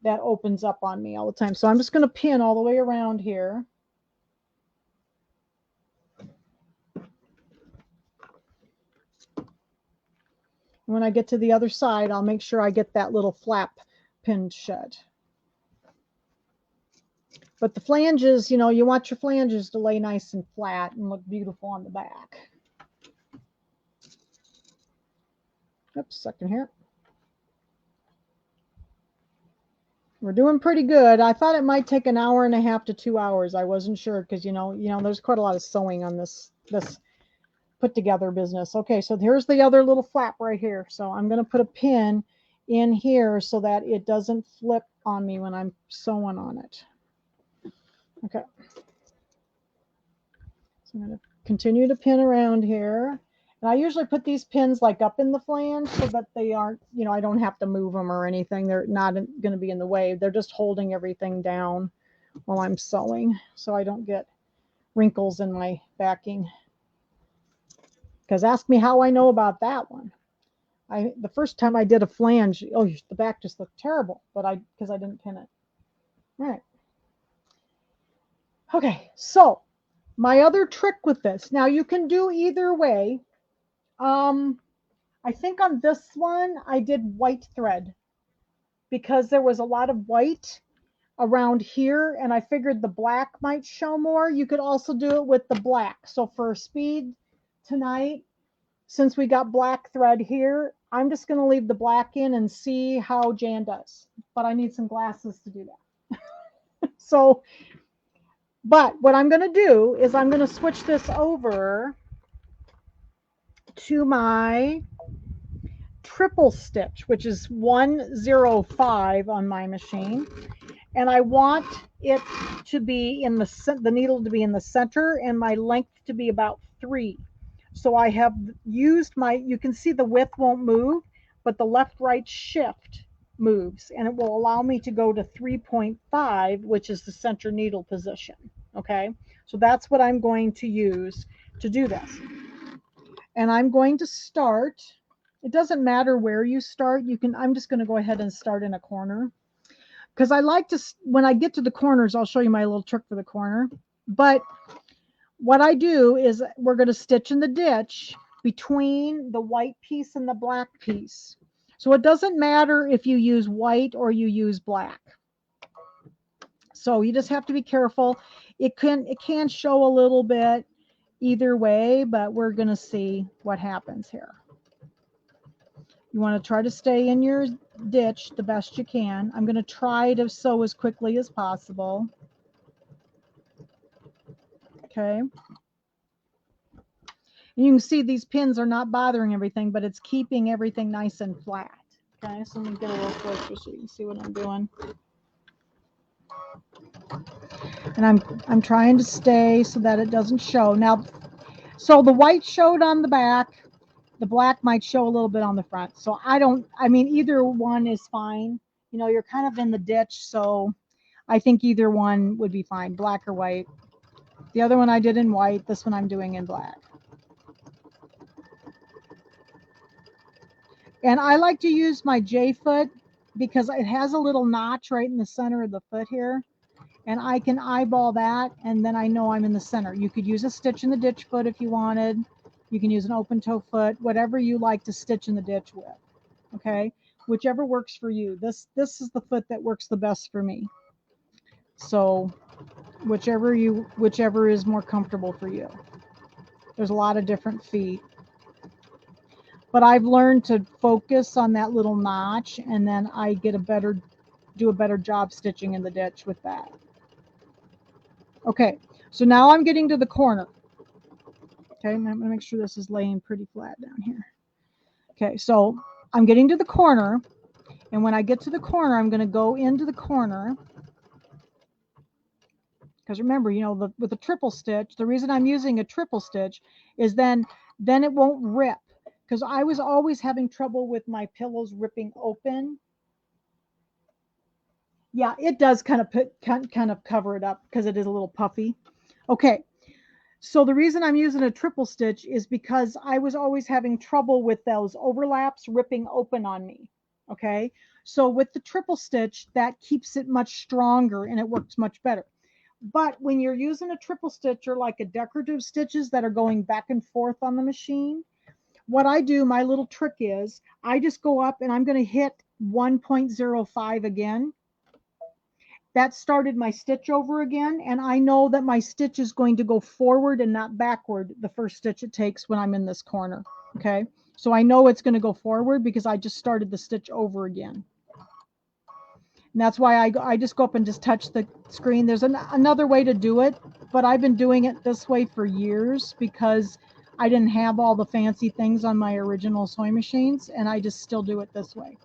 that opens up on me all the time. So I'm just going to pin all the way around here. When I get to the other side, I'll make sure I get that little flap pinned shut. But the flanges, you want your flanges to lay nice and flat and look beautiful on the back. Oops, second here. We're doing pretty good. I thought it might take an hour and a half to 2 hours. I wasn't sure because there's quite a lot of sewing on this put together business. Okay, so here's the other little flap right here. So I'm going to put a pin in here so that it doesn't flip on me when I'm sewing on it. Okay. So I'm going to continue to pin around here. And I usually put these pins like up in the flange so that they aren't, I don't have to move them or anything. They're not going to be in the way. They're just holding everything down while I'm sewing so I don't get wrinkles in my backing. Because ask me how I know about that one. The first time I did a flange, the back just looked terrible, but because I didn't pin it. All right. Okay, so my other trick with this. Now you can do either way. I think on this one I did white thread because there was a lot of white around here and I figured the black might show more. You could also do it with the black. So for speed tonight, since we got black thread here, I'm just going to leave the black in and see how Jan does. But I need some glasses to do that. So, but what I'm going to do is I'm going to switch this over to my triple stitch, which is 105 on my machine. And I want it to be in the needle to be in the center and my length to be about 3. So I have used you can see the width won't move, but the left-right shift moves and it will allow me to go to 3.5, which is the center needle position. Okay, so that's what I'm going to use to do this. And I'm going to start, it doesn't matter where you start, I'm just going to go ahead and start in a corner. Because I like to, when I get to the corners, I'll show you my little trick for the corner. But what I do is we're going to stitch in the ditch between the white piece and the black piece. So it doesn't matter if you use white or you use black. So you just have to be careful. It can show a little bit either way, but we're going to see what happens here. You want to try to stay in your ditch the best you can. I'm going to try to sew as quickly as possible. Okay. And you can see these pins are not bothering everything, but it's keeping everything nice and flat. Okay, so let me get a little closer so you can see what I'm doing. And I'm trying to stay so that it doesn't show. Now, so the white showed on the back. The black might show a little bit on the front. So I mean, either one is fine. You're kind of in the ditch, so I think either one would be fine, black or white. The other one I did in white, this one I'm doing in black. And I like to use my J foot because it has a little notch right in the center of the foot here. And I can eyeball that, and then I know I'm in the center. You could use a stitch in the ditch foot if you wanted. You can use an open toe foot, whatever you like to stitch in the ditch with. Okay, whichever works for you. This is the foot that works the best for me. So whichever is more comfortable for you. There's a lot of different feet. But I've learned to focus on that little notch, and then I do a better job stitching in the ditch with that. Okay, so now I'm getting to the corner. Okay, I'm going to make sure this is laying pretty flat down here. Okay, so I'm getting to the corner, and when I get to the corner, I'm going to go into the corner. Because remember, you know, with a triple stitch, the reason I'm using a triple stitch is then it won't rip. Because I was always having trouble with my pillows ripping open. Yeah, it does kind of cover it up because it is a little puffy. Okay, so the reason I'm using a triple stitch is because I was always having trouble with those overlaps ripping open on me. Okay, so with the triple stitch, that keeps it much stronger and it works much better. But when you're using a triple stitch or like a decorative stitches that are going back and forth on the machine, what I do, my little trick is I just go up and I'm going to hit 1.05 again. That started my stitch over again, and I know that my stitch is going to go forward and not backward the first stitch it takes when I'm in this corner. Okay, so I know it's going to go forward because I just started the stitch over again. And that's why I just go up and just touch the screen. There's another way to do it, but I've been doing it this way for years because I didn't have all the fancy things on my original sewing machines, and I just still do it this way.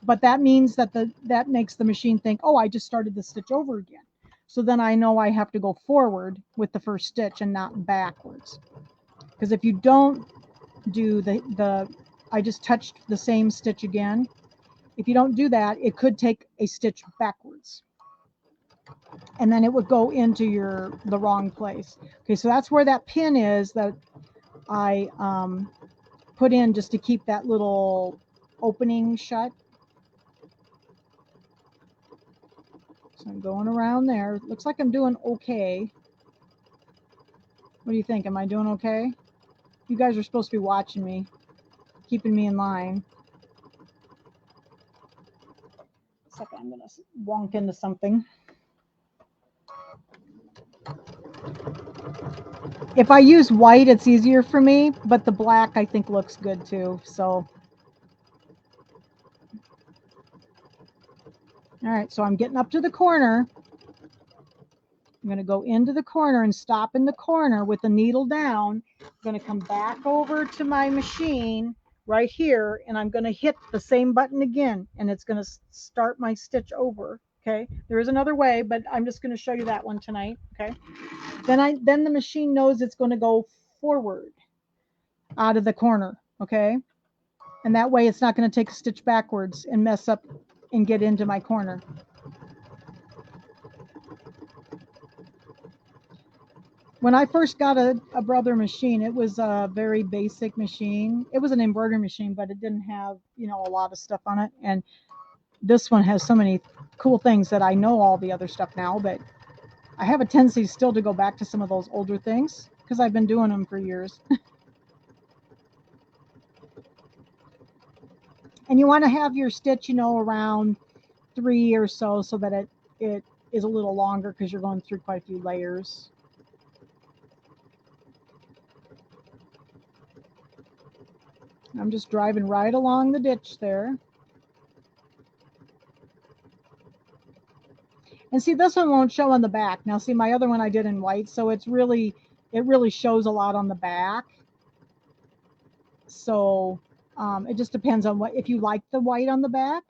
But that means that that makes the machine think, oh, I just started the stitch over again. So then I know I have to go forward with the first stitch and not backwards. Because if you don't do I just touched the same stitch again. If you don't do that, it could take a stitch backwards. And then it would go into the wrong place. Okay, so that's where that pin is that I put in just to keep that little opening shut. So I'm going around there. Looks like I'm doing okay. What do you think? Am I doing okay? You guys are supposed to be watching me, keeping me in line. A second, I'm going to wonk into something. If I use white, it's easier for me, but the black I think looks good too. So, all right, so I'm getting up to the corner. I'm going to go into the corner and stop in the corner with the needle down. I'm going to come back over to my machine right here, and I'm going to hit the same button again, and it's going to start my stitch over. Okay, there is another way, but I'm just going to show you that one tonight. Okay, then the machine knows it's going to go forward out of the corner. Okay, and that way it's not going to take a stitch backwards and mess up and get into my corner. When I first got a Brother machine, it was a very basic machine. It was an embroidery machine, but it didn't have, you know, a lot of stuff on it. And this one has so many cool things that I know all the other stuff now, but I have a tendency still to go back to some of those older things because I've been doing them for years. And you want to have your stitch, you know, around 3 or so that it is a little longer because you're going through quite a few layers. I'm just driving right along the ditch there. And see, this one won't show on the back. Now, see, my other one I did in white, so it really shows a lot on the back. So it just depends on if you like the white on the back,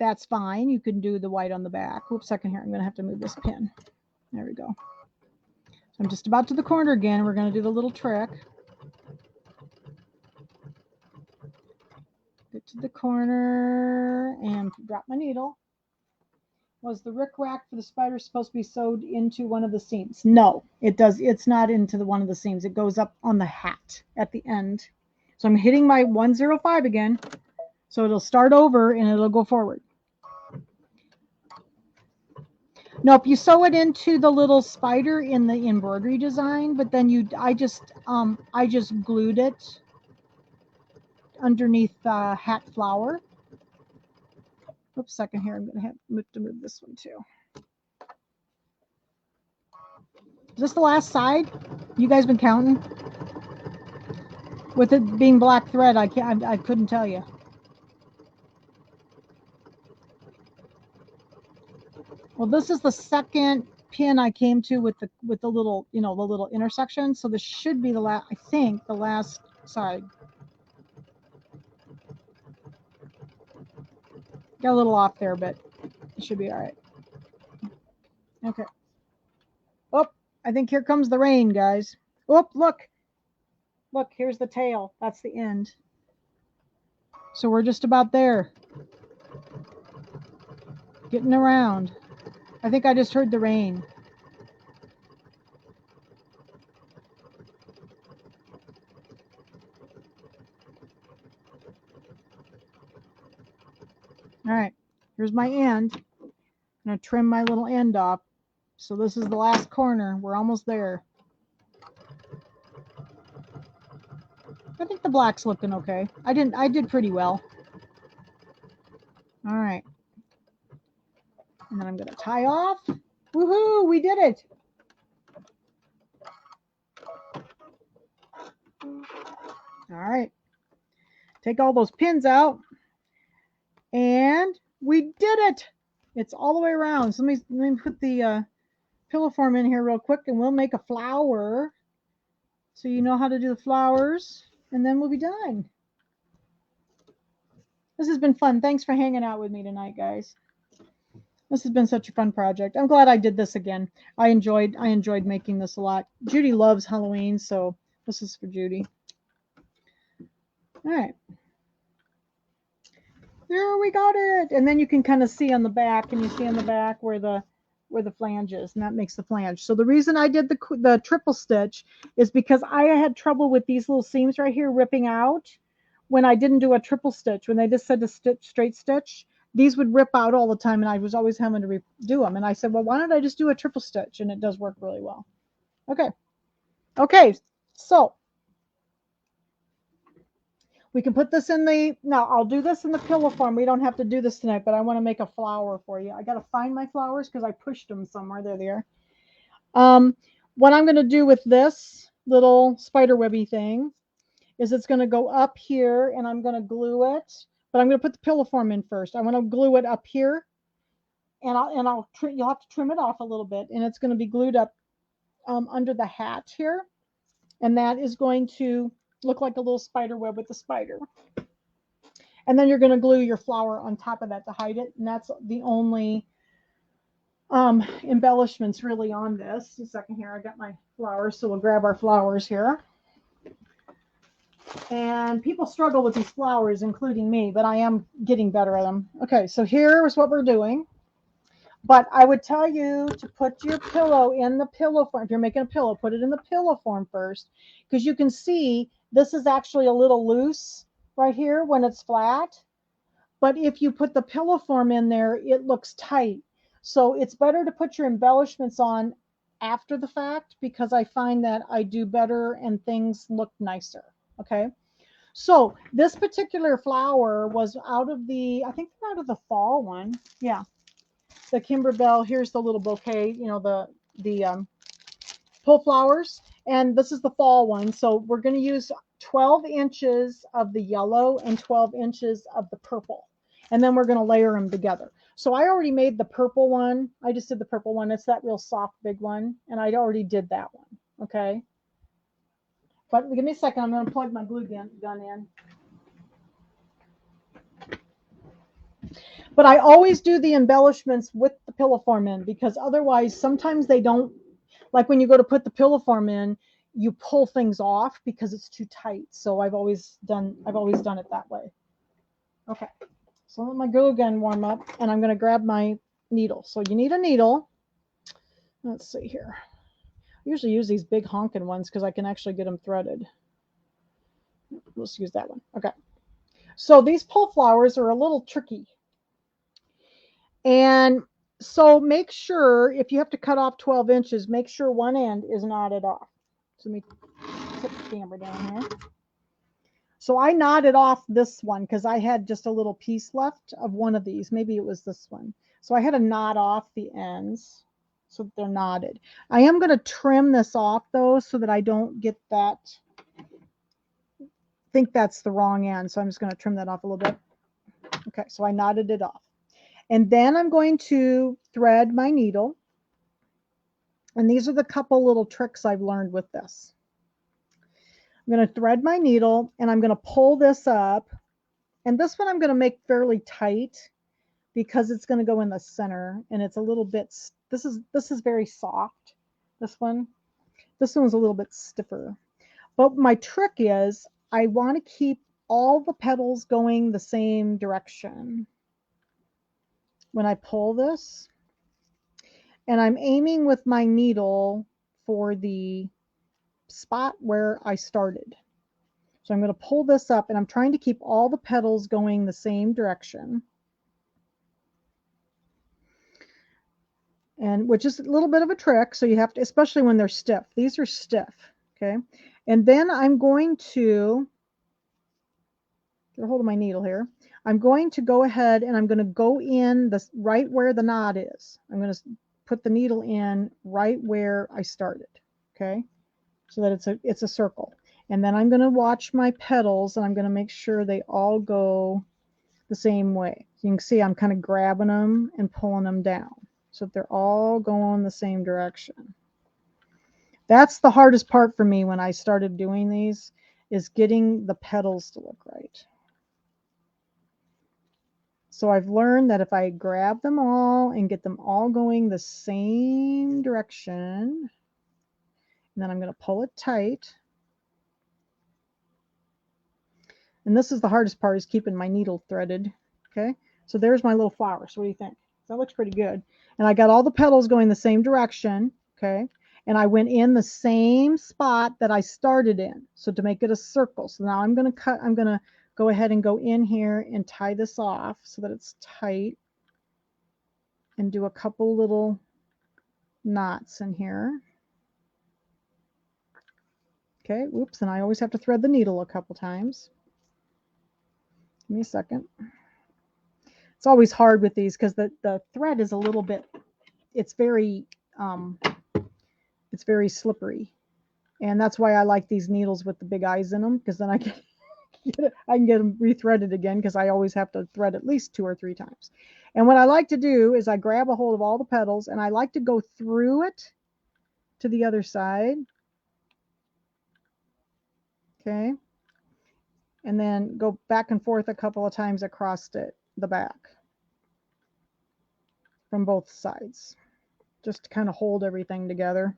that's fine. You can do the white on the back. Whoops, second here. I'm going to have to move this pin. There we go. So I'm just about to the corner again. We're going to do the little trick. Get to the corner and drop my needle. Was the rickrack for the spider supposed to be sewed into one of the seams? No, it does. It's not into one of the seams. It goes up on the hat at the end. So I'm hitting my 105 again. So it'll start over and it'll go forward. Nope, you sew it into the little spider in the embroidery design, but then I just glued it underneath the hat flower. Oops, second here, I'm gonna have to move this one too. Is this the last side? You guys been counting? With it being black thread, I couldn't tell you. Well, this is the second pin I came to with the little, the little intersection. So this should be the last, I think, the last side. Got a little off there, but it should be all right. Okay. Oh, I think here comes the rain, guys. Oh, look. Look, here's the tail. That's the end. So we're just about there. Getting around. I think I just heard the rain. All right, here's my end. I'm going to trim my little end off. So this is the last corner. We're almost there. I think the black's looking okay. I did pretty well. All right. And then I'm going to tie off. Woohoo, we did it. All right. Take all those pins out. And we did it. It's all the way around. So let me put the pillow form in here real quick and we'll make a flower. So you know how to do the flowers. And then we'll be done. This has been fun. Thanks for hanging out with me tonight, guys. This has been such a fun project. I'm glad I did this again. I enjoyed making this a lot. Judy loves Halloween, so this is for Judy. All right. There we got it. And then you can kind of see on the back, and you see on the back where the flange is, and that makes the flange. So the reason I did the triple stitch is because I had trouble with these little seams right here ripping out when I didn't do a triple stitch. When they just said to stitch straight stitch, these would rip out all the time, and I was always having to redo them. And I said, well, why don't I just do a triple stitch? And it does work really well. Okay, so we can put this in now I'll do this in the pillow form. We don't have to do this tonight, but I want to make a flower for you. I got to find my flowers because I pushed them somewhere. There they are. What I'm going to do with this little spider webby thing is it's going to go up here and I'm going to glue it, but I'm going to put the pillow form in first. I want to glue it up here and you'll have to trim it off a little bit, and it's going to be glued up under the hat here. And that is going to look like a little spider web with the spider. And then you're going to glue your flower on top of that to hide it. And that's the only embellishments really on this. Just a second here. I got my flowers, so we'll grab our flowers here. And people struggle with these flowers, including me, but I am getting better at them. Okay, so here's what we're doing. But I would tell you to put your pillow in the pillow form. If you're making a pillow, put it in the pillow form first, because you can see this is actually a little loose right here when it's flat. But if you put the pillow form in there, it looks tight. So it's better to put your embellishments on after the fact, because I find that I do better and things look nicer. Okay. So this particular flower was out of I think they're out of the fall one. Yeah. The Kimberbell, here's the little bouquet, the pull flowers, and this is the fall one. So we're going to use 12 inches of the yellow and 12 inches of the purple, and then we're going to layer them together. So I already made the purple one. I just did the purple one. It's that real soft big one, and I already did that one. Okay, but give me a second. I'm going to plug my glue gun in. But I always do the embellishments with the pillow form in, because otherwise sometimes they don't, like when you go to put the pillow form in, you pull things off because it's too tight. So I've always done it that way. Okay. So let my glue gun warm up, and I'm going to grab my needle. So you need a needle. Let's see here. I usually use these big honking ones because I can actually get them threaded. Let's use that one. Okay. So these pull flowers are a little tricky. And so make sure if you have to cut off 12 inches, make sure one end is knotted off. So let me put the camera down here. So I knotted off this one because I had just a little piece left of one of these. Maybe it was this one. So I had to knot off the ends so that they're knotted. I am going to trim this off though so that I don't get that, think that's the wrong end. So I'm just going to trim that off a little bit. Okay, so I knotted it off. And then I'm going to thread my needle. And these are the couple little tricks I've learned with this. I'm going to thread my needle and I'm going to pull this up. And this one I'm going to make fairly tight because it's going to go in the center and it's a little bit, this is very soft. This one's a little bit stiffer. But my trick is I want to keep all the petals going the same direction when I pull this. And I'm aiming with my needle for the spot where I started. So I'm going to pull this up and I'm trying to keep all the petals going the same direction. And which is a little bit of a trick. So you have to, especially when they're stiff. These are stiff. Okay. And then I'm going to get a hold of my needle here. I'm going to go ahead and I'm going to go in this right where the knot is. I'm going to put the needle in right where I started. Okay. So that it's a circle. And then I'm going to watch my petals and I'm going to make sure they all go the same way. You can see I'm kind of grabbing them and pulling them down so that they're all going the same direction. That's the hardest part for me when I started doing these, is getting the petals to look right. So I've learned that if I grab them all and get them all going the same direction, and then I'm going to pull it tight. And this is the hardest part, is keeping my needle threaded. Okay, so there's my little flowers. What do you think? That looks pretty good. And I got all the petals going the same direction. Okay, and I went in the same spot that I started in, so to make it a circle. So now I'm going to go ahead and go in here and tie this off so that it's tight, and do a couple little knots in here. Okay, whoops, and I always have to thread the needle a couple times. Give me a second. It's always hard with these because the thread is a little bit, it's very slippery. And that's why I like these needles with the big eyes in them, because then I can get them rethreaded again, because I always have to thread at least 2 or 3 times. And what I like to do is I grab a hold of all the petals and I like to go through it to the other side. Okay. And then go back and forth a couple of times across the back from both sides, just to kind of hold everything together.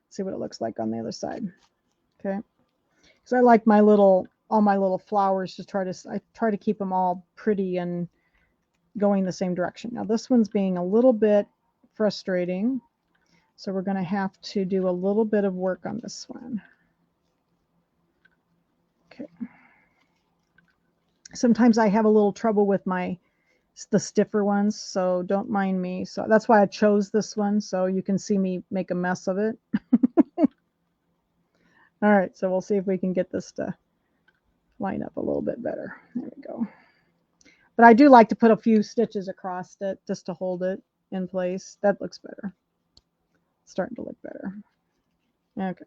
See what it looks like on the other side. Okay, because I like all my little flowers to try to keep them all pretty and going the same direction. Now this one's being a little bit frustrating, so we're going to have to do a little bit of work on this one. Okay. Sometimes I have a little trouble with the stiffer ones, so don't mind me. So that's why I chose this one, so you can see me make a mess of it. All right, so we'll see if we can get this to line up a little bit better. There we go. But I do like to put a few stitches across it just to hold it in place. That looks better. It's starting to look better. Okay.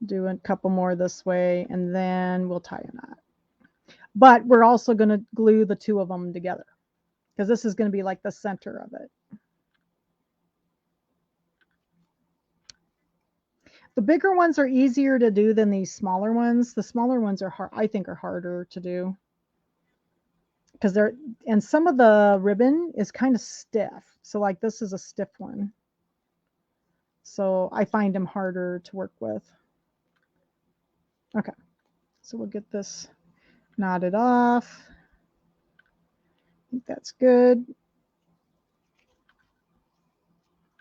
Do a couple more this way, and then we'll tie a knot. But we're also going to glue the 2 of them together, because this is going to be like the center of it. The bigger ones are easier to do than these smaller ones. The smaller ones are I think are harder to do, because and some of the ribbon is kind of stiff. So like this is a stiff one. So I find them harder to work with. Okay, so we'll get this knotted off. I think that's good.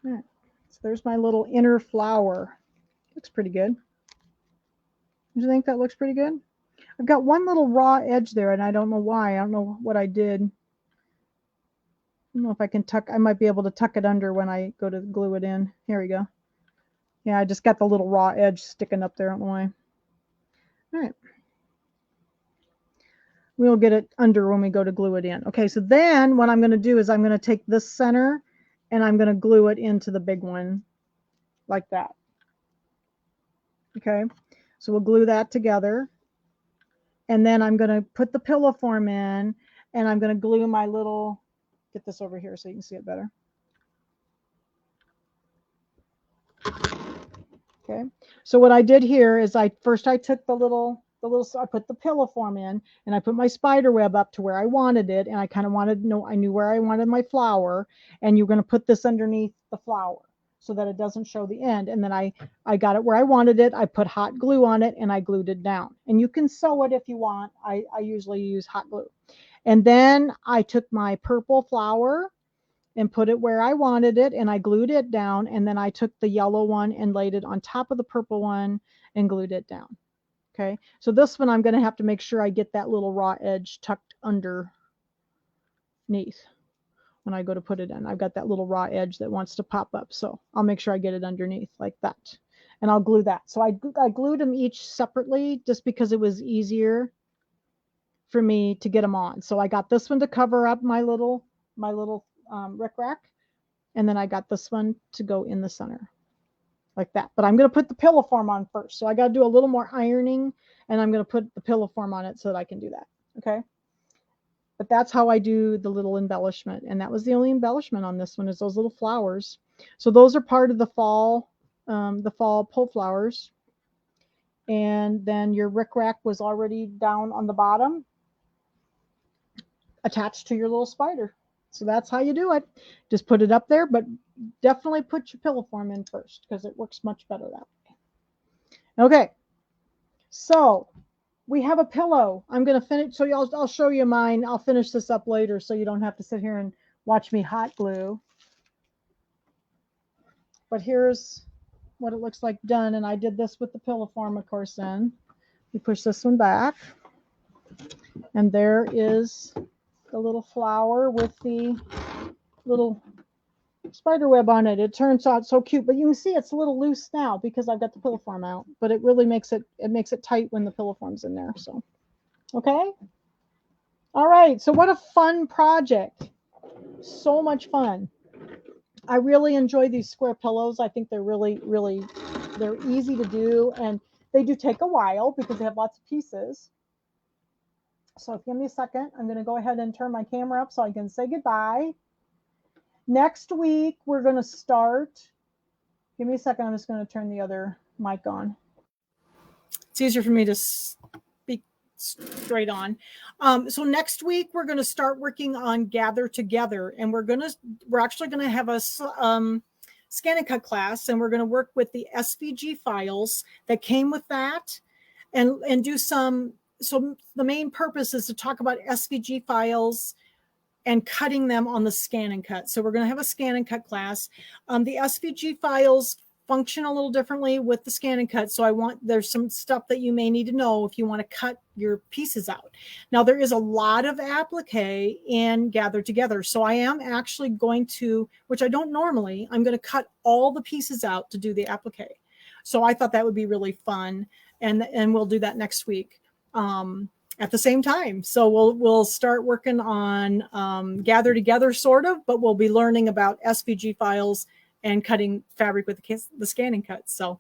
All right, so there's my little inner flower. Looks pretty good. You think that looks pretty good? I've got one little raw edge there, and I don't know why. I don't know what I did. I don't know if I can I might be able to tuck it under when I go to glue it in. Here we go. Yeah, I just got the little raw edge sticking up there. I don't know why. All right. We'll get it under when we go to glue it in. Okay, so then what I'm going to do is I'm going to take this center and I'm going to glue it into the big one like that. Okay, so we'll glue that together. And then I'm going to put the pillow form in and I'm going to glue my little, get this over here so you can see it better. Okay, so what I did here is I took I put the pillow form in and I put my spider web up to where I wanted it, and I kind of wanted to know, I knew where I wanted my flower, and you're going to put this underneath the flower so that it doesn't show the end. And then I got it where I wanted it. I put hot glue on it and I glued it down. And you can sew it if you want. I usually use hot glue. And then I took my purple flower and put it where I wanted it, and I glued it down, and then I took the yellow one and laid it on top of the purple one and glued it down. Okay, so this one I'm going to have to make sure I get that little raw edge tucked underneath when I go to put it in. I've got that little raw edge that wants to pop up, so I'll make sure I get it underneath like that, and I'll glue that. So I glued them each separately just because it was easier for me to get them on. So I got this one to cover up my little rickrack, and then I got this one to go in the center like that. But I'm going to put the pillow form on first, so I got to do a little more ironing, and I'm going to put the pillow form on it so that I can do that. Okay, but that's how I do the little embellishment, and that was the only embellishment on this one, is those little flowers. So those are part of the fall pull flowers, and then your rickrack was already down on the bottom attached to your little spider. So that's how you do it. Just put it up there, but definitely put your pillow form in first because it works much better that way. Okay, so we have a pillow. I'm going to finish. So I'll show you mine. I'll finish this up later so you don't have to sit here and watch me hot glue. But here's what it looks like done. And I did this with the pillow form, of course, then. We push this one back. And there is the little flower with the little spider web on it. It turns out so cute, but you can see it's a little loose now because I've got the pillow form out, but it really makes it tight when the pillow form's in there. So, okay. All right. So what a fun project. So much fun. I really enjoy these square pillows. I think they're really, they're easy to do, and they do take a while because they have lots of pieces. So give me a second. I'm going to go ahead and turn my camera up so I can say goodbye. Next week, we're going to start. Give me a second. I'm just going to turn the other mic on. It's easier for me to speak straight on. So next week, we're going to start working on Gather Together. And we're actually going to have a scan and cut class. And we're going to work with the SVG files that came with that and do some. So the main purpose is to talk about SVG files and cutting them on the scan and cut. So we're going to have a scan and cut class. The SVG files function a little differently with the scan and cut. So there's some stuff that you may need to know if you want to cut your pieces out. Now there is a lot of applique in Gather Together. So I am actually going to, which I don't normally, I'm going to cut all the pieces out to do the applique. So I thought that would be really fun. And we'll do that next week. At the same time. So we'll start working on Gather Together sort of, but we'll be learning about SVG files and cutting fabric with the scan and cut. So,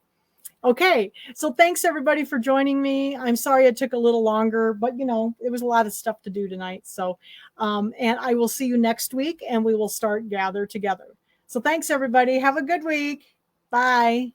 okay. So thanks everybody for joining me. I'm sorry it took a little longer, but it was a lot of stuff to do tonight. So, and I will see you next week and we will start Gather Together. So thanks everybody. Have a good week. Bye.